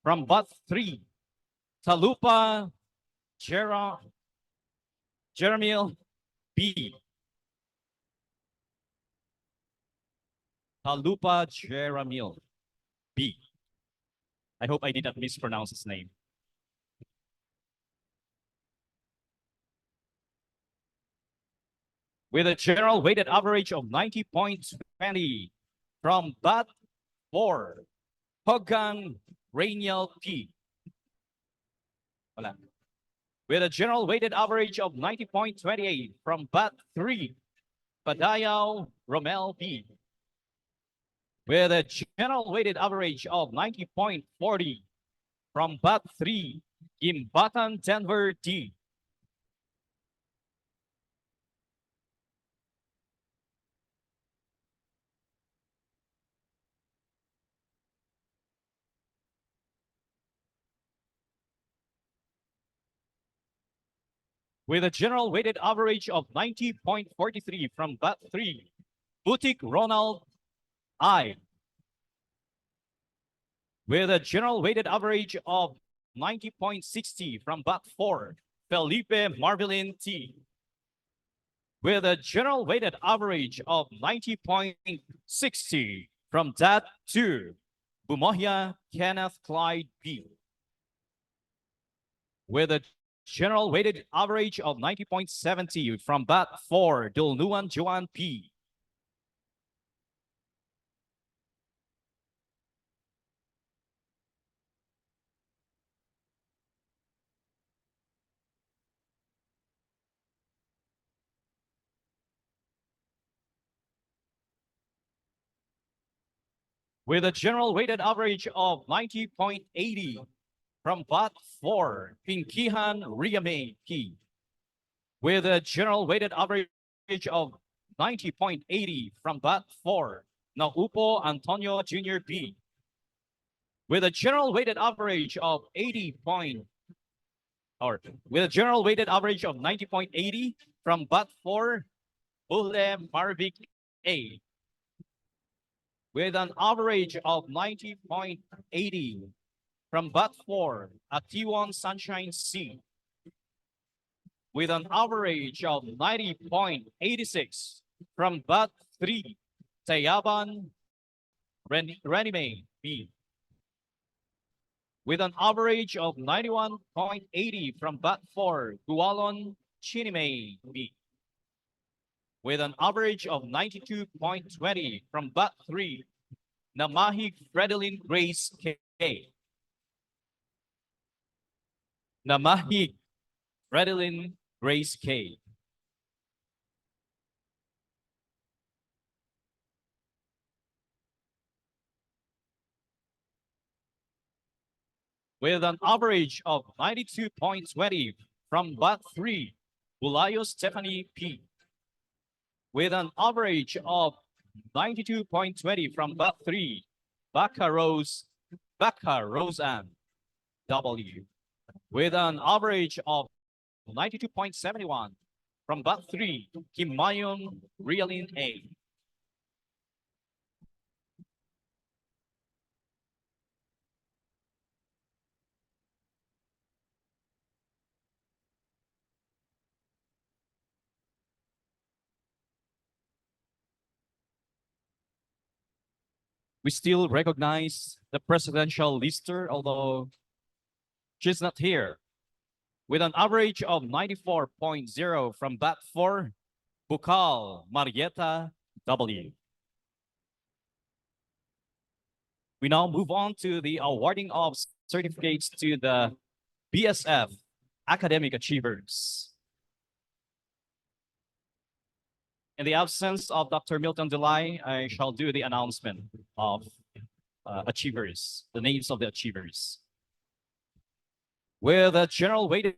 from BAT3, Talupa Jeremiel B. Talupa Jeremiel B. I hope I did not mispronounce his name. With a general weighted average of 90.20 from BAT4, Hogan Rainiel P. Wala. With a general weighted average of 90.28 from BAT3, Padayaw Romel B. With a general weighted average of 90.40 from BAT3, Gimbatan Denver D. With a general weighted average of 90.43 from BAT3, Boutique Ronald I. With a general weighted average of 90.60 from BAT4, Felipe Marvelin T. With a general weighted average of 90.60 from DAT2, Bumohia Kenneth Clyde B. With a general weighted average of 90.70 from BAT4, Dulnuan Joan P. With a general weighted average of 90.80 from BAT4, Pinkihan Riame P. With a general weighted average of 90.80 from BAT4, Naupo Antonio Jr. B. With a general weighted average of 90.80 from BAT4, Bule Marvic A. With an average of 90.80 from BAT4, Atiwan Sunshine C. With an average of 90.86 from BAT3, Tayaban Renime B. With an average of 91.80 from BAT4, Gualon Chinime B. With an average of 92.20 from BAT3, Namahig Fredeline Grace K. Namahig Fredeline Grace K. With an average of 92.20 from BAT3, Bulayo Stephanie P. with an average of 92.20 from Bat 3, Baka Roseanne W, with an average of 92.71 from Bat 3, Kimayon Realin A. We still recognize the presidential lister, although she's not here, with an average of 94.0 from Bat 4, Bukal Marietta W. We now move on to the awarding of certificates to the BSF academic achievers. In the absence of Dr. Milton Delay, I shall do the announcement of achievers, the names of the achievers. With a general weighted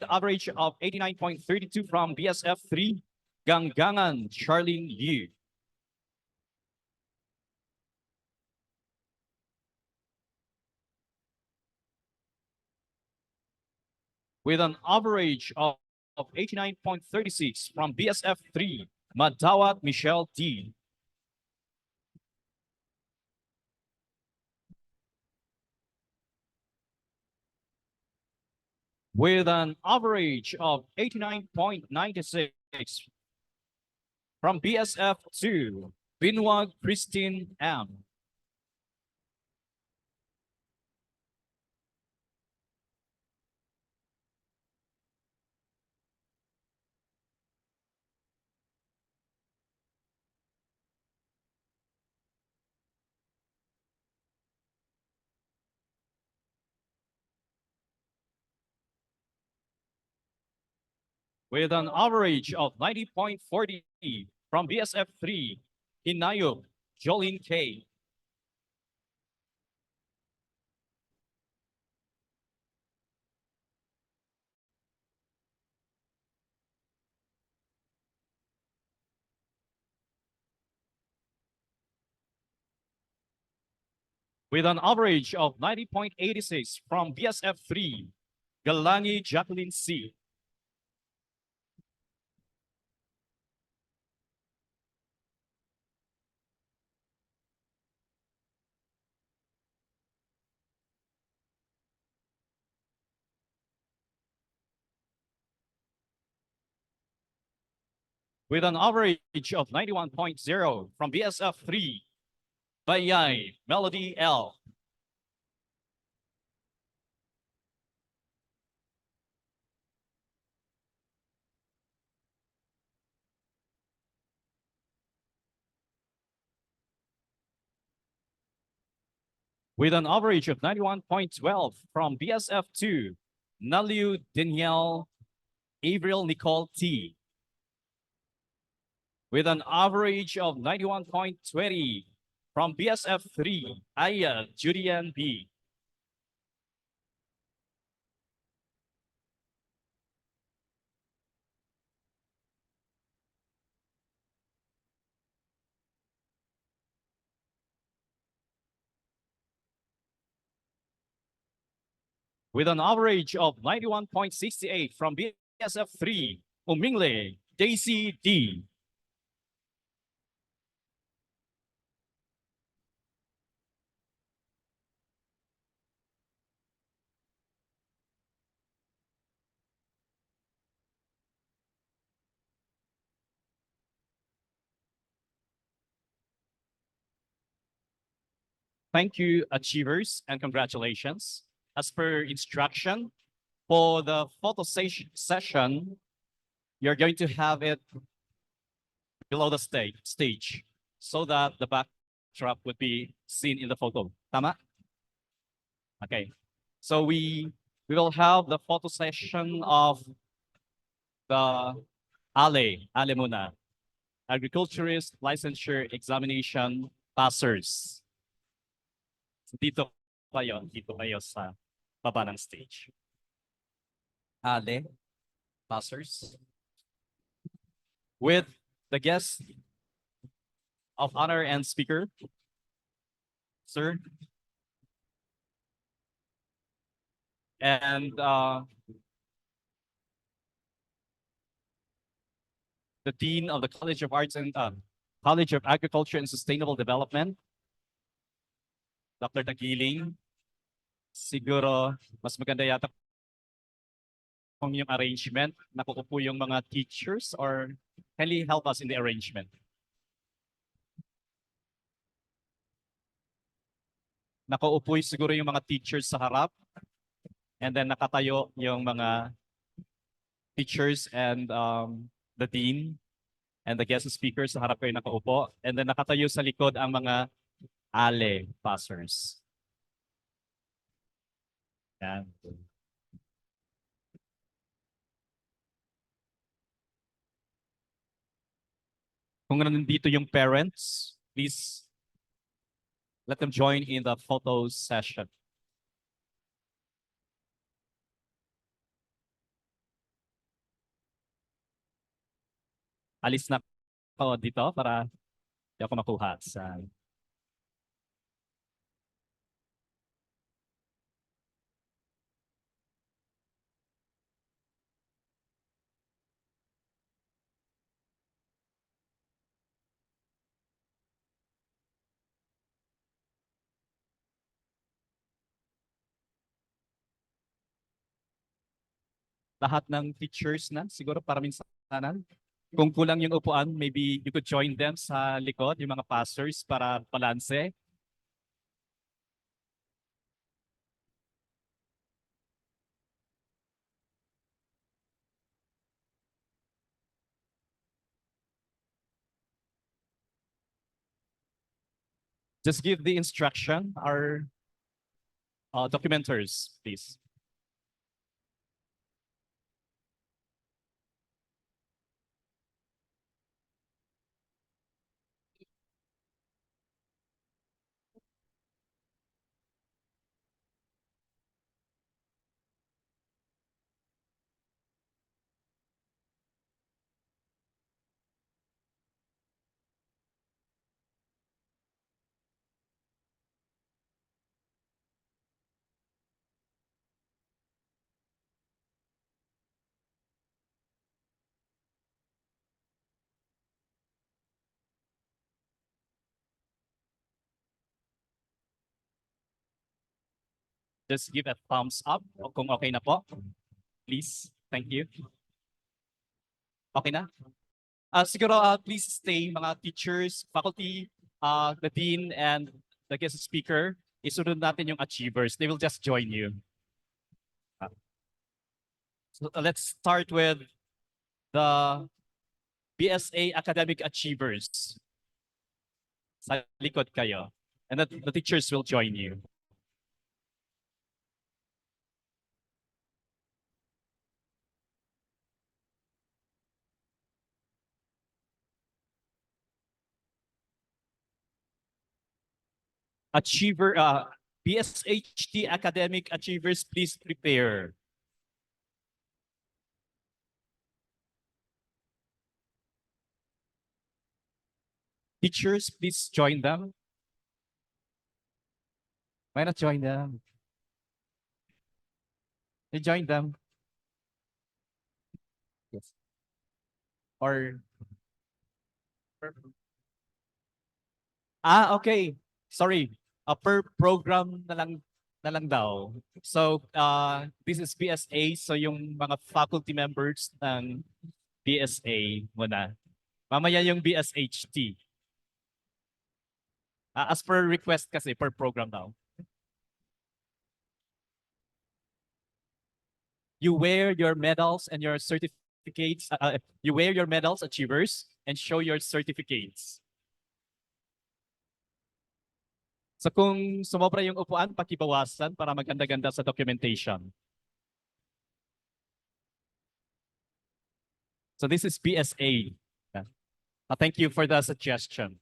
average of 89.32 from BSF 3, Ganggangan Charlene Yu. With an average of 89.36 from BSF 3, Madawat Michelle D. With an average of 89.96 from BSF 2, Binwag Christine M. With an average of 90.40 from BSF 3, Hinayok Jolene K. With an average of 90.86 from BSF 3, Galangi Jacqueline C. With an average of 91.0 from BSF 3, Bayay Melody L. With an average of 91.12 from BSF 2, Naliu Danielle Avril Nicole T. With an average of 91.20 from BSF 3, Aya Julian B. With an average of 91.68 from BSF 3, Umingle Daisy D. Thank you, achievers, and congratulations. As per instruction, for the photo session, you're going to have it below the stage so that the backdrop would be seen in the photo. Tama? Okay. So we will have the photo session of the Ale muna, agriculturist licensure examination passers. Dito kayo sa baba ng stage. Ale, passers. With the guest of honor and speaker, sir. And the Dean of the College of Arts and College of Agriculture and Sustainable Development, Dr. Tagiling. Siguro, mas maganda yata kung yung arrangement, nakukupo yung mga teachers, or kindly help us in the arrangement. Nakaupo siguro yung mga teachers sa harap, and then nakatayo yung mga teachers and the dean and the guest speakers sa harap kayo nakaupo, and then nakatayo sa likod ang mga ALE passers. Yan. Kung nandito yung parents, please let them join in the photo session. Alis na ako dito para di ako makuha sa lahat ng teachers na siguro para minsanan. Kung kulang yung upuan, maybe you could join them sa likod, yung mga pastors para balanse. Just give the instruction, our documenters, please. Just give a thumbs up kung okay na po. Please. Thank you. Okay na? Siguro, please stay, mga teachers, faculty, the dean, and the guest speaker. Isunod natin yung achievers. They will just join you. So let's start with the BSA academic achievers. Sa likod kayo. And the teachers will join you. BSHT academic achievers, please prepare. Teachers, please join them. Why not join them? You join them. Yes. Or okay. Sorry. Per program na lang daw. So, this is BSA. So, yung mga faculty members ng BSA muna. Mamaya yung BSHT. As per request kasi, per program daw. You wear your medals and your certificates. You wear your medals, achievers, and show your certificates. So kung sumobra yung upuan, pakibawasan para maganda-ganda sa documentation. So this is BSA. Thank you for the suggestion.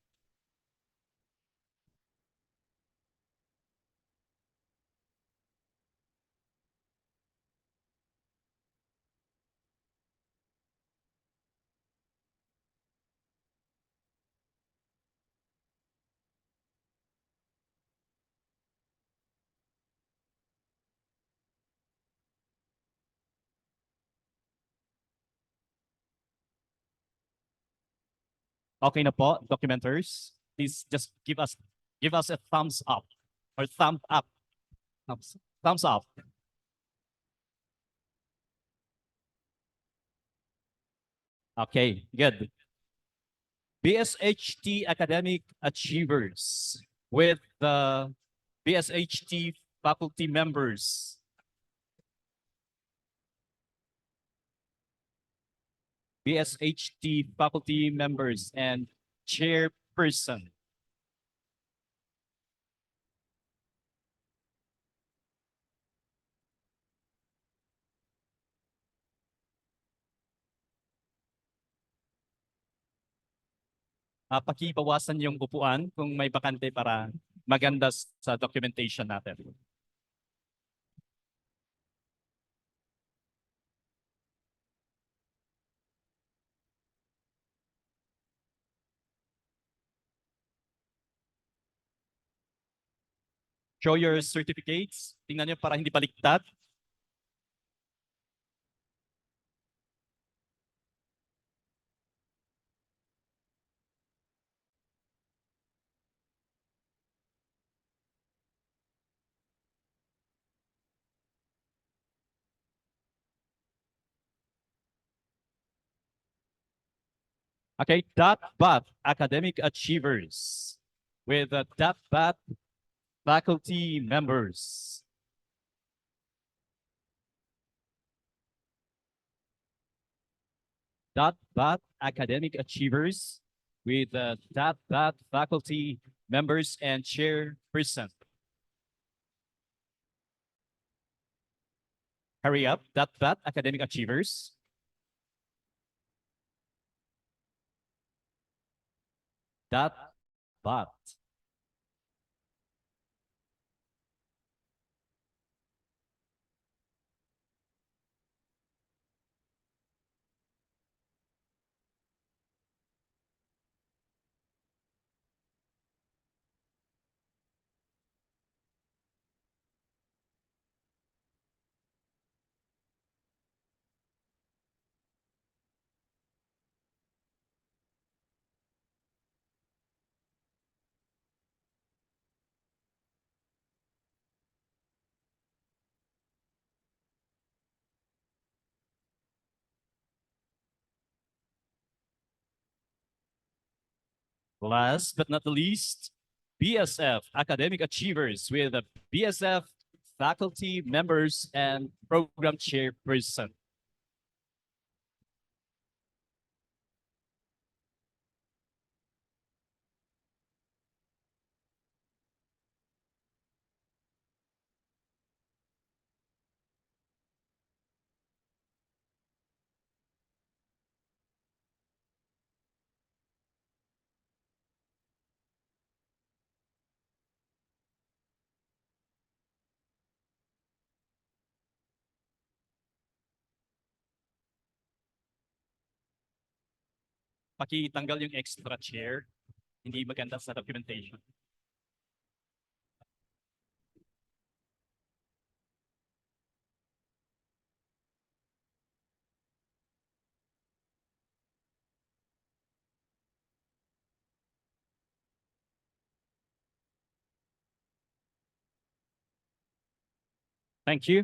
Okay na po, documenters. Please just give us a thumbs up or thumb up. Thumbs up. Okay, good. BSHT academic achievers with the BSHT faculty members. BSHT faculty members and chairperson. Pakibawasan yung upuan kung may bakante para maganda sa documentation natin. Show your certificates. Tingnan nyo para hindi baliktad. Okay, DOT-BAT academic achievers with the DOT-BAT faculty members. DOT-BAT academic achievers with the DOT-BAT faculty members and chairperson. Hurry up, DOT-BAT academic achievers. DOT-BAT. Last but not the least, BSF academic achievers with the BSF faculty members and program chairperson. Pakitanggal yung extra chair. Hindi maganda sa documentation. Thank you.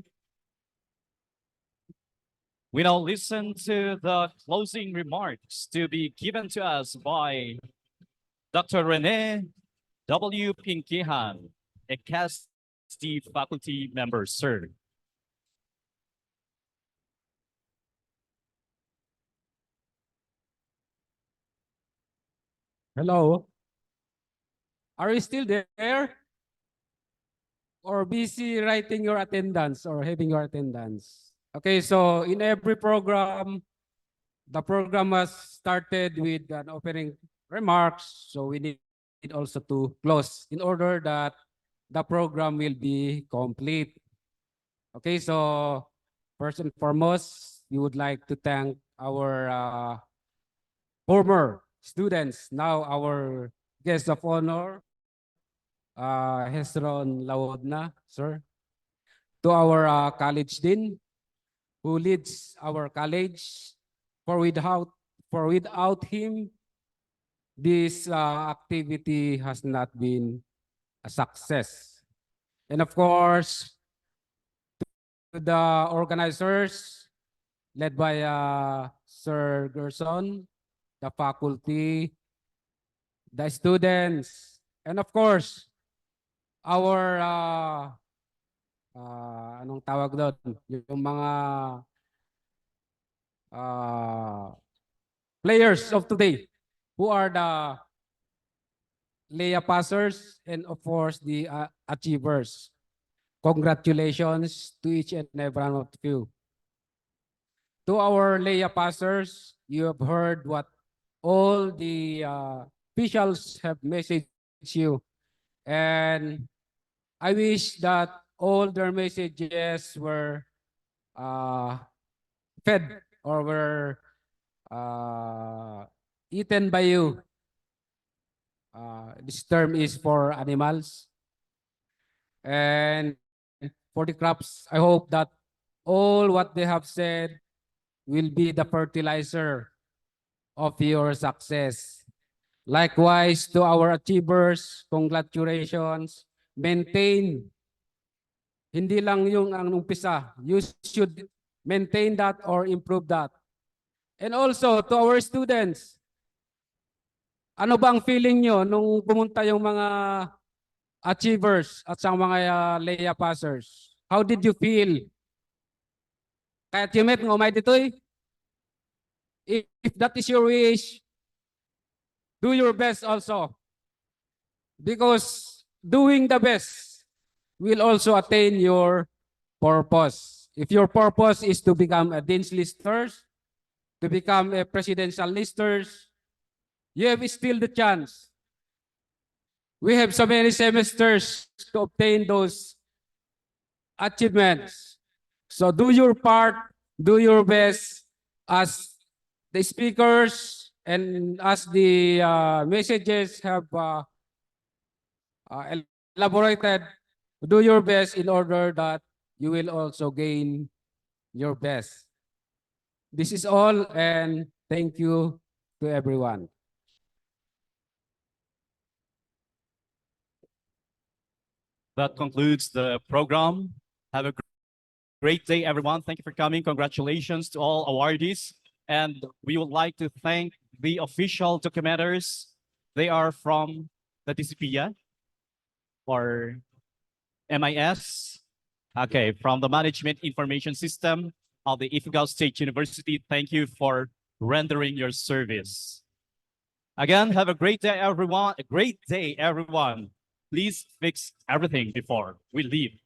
We now listen to the closing remarks to be given to us by Dr. Rene W. Pinkihan, a CAST faculty member, sir. Hello? Are you still there? Or busy writing your attendance or having your attendance? Okay, so in every program, the program was started with an opening remarks. So we need also to close in order that the program will be complete. Okay, so first and foremost, we would like to thank our former students, now our guest of honor, Hesron Laodna, sir. To our college dean, who leads our college. For without him, this activity has not been a success. And of course, to the organizers led by Sir Gerson, the faculty, the students, and of course, our anong tawag doon? Yung mga players of today who are the Leia passers and of course the achievers. Congratulations to each and every one of you. To our Leia passers, you have heard what all the officials have messaged you. And I wish that all their messages were fed or were eaten by you. This term is for animals. And for the crops, I hope that all what they have said will be the fertilizer of your success. Likewise, to our achievers, congratulations. Maintain. Hindi lang yung ang umpisa. You should maintain that or improve that. And also, to our students, ano bang feeling nyo nung pumunta yung mga achievers at sa mga Leia passers? How did you feel? Kahit yung met ngumay ditoy? If that is your wish, do your best also. Because doing the best will also attain your purpose. If your purpose is to become a dean's listers, to become a presidential listers, you have still the chance. We have so many semesters to obtain those achievements. So do your part, do your best as the speakers and as the messages have elaborated. Do your best in order that you will also gain your best. This is all, and thank you to everyone. That concludes the program. Have a great day, everyone. Thank you for coming. Congratulations to all awardees. And we would like to thank the official documenters. They are from the DCPIA or MIS. Okay, from the Management Information System of the Ifugao State University. Thank you for rendering your service. Again, have a great day, everyone. A great day, everyone. Please fix everything before we leave.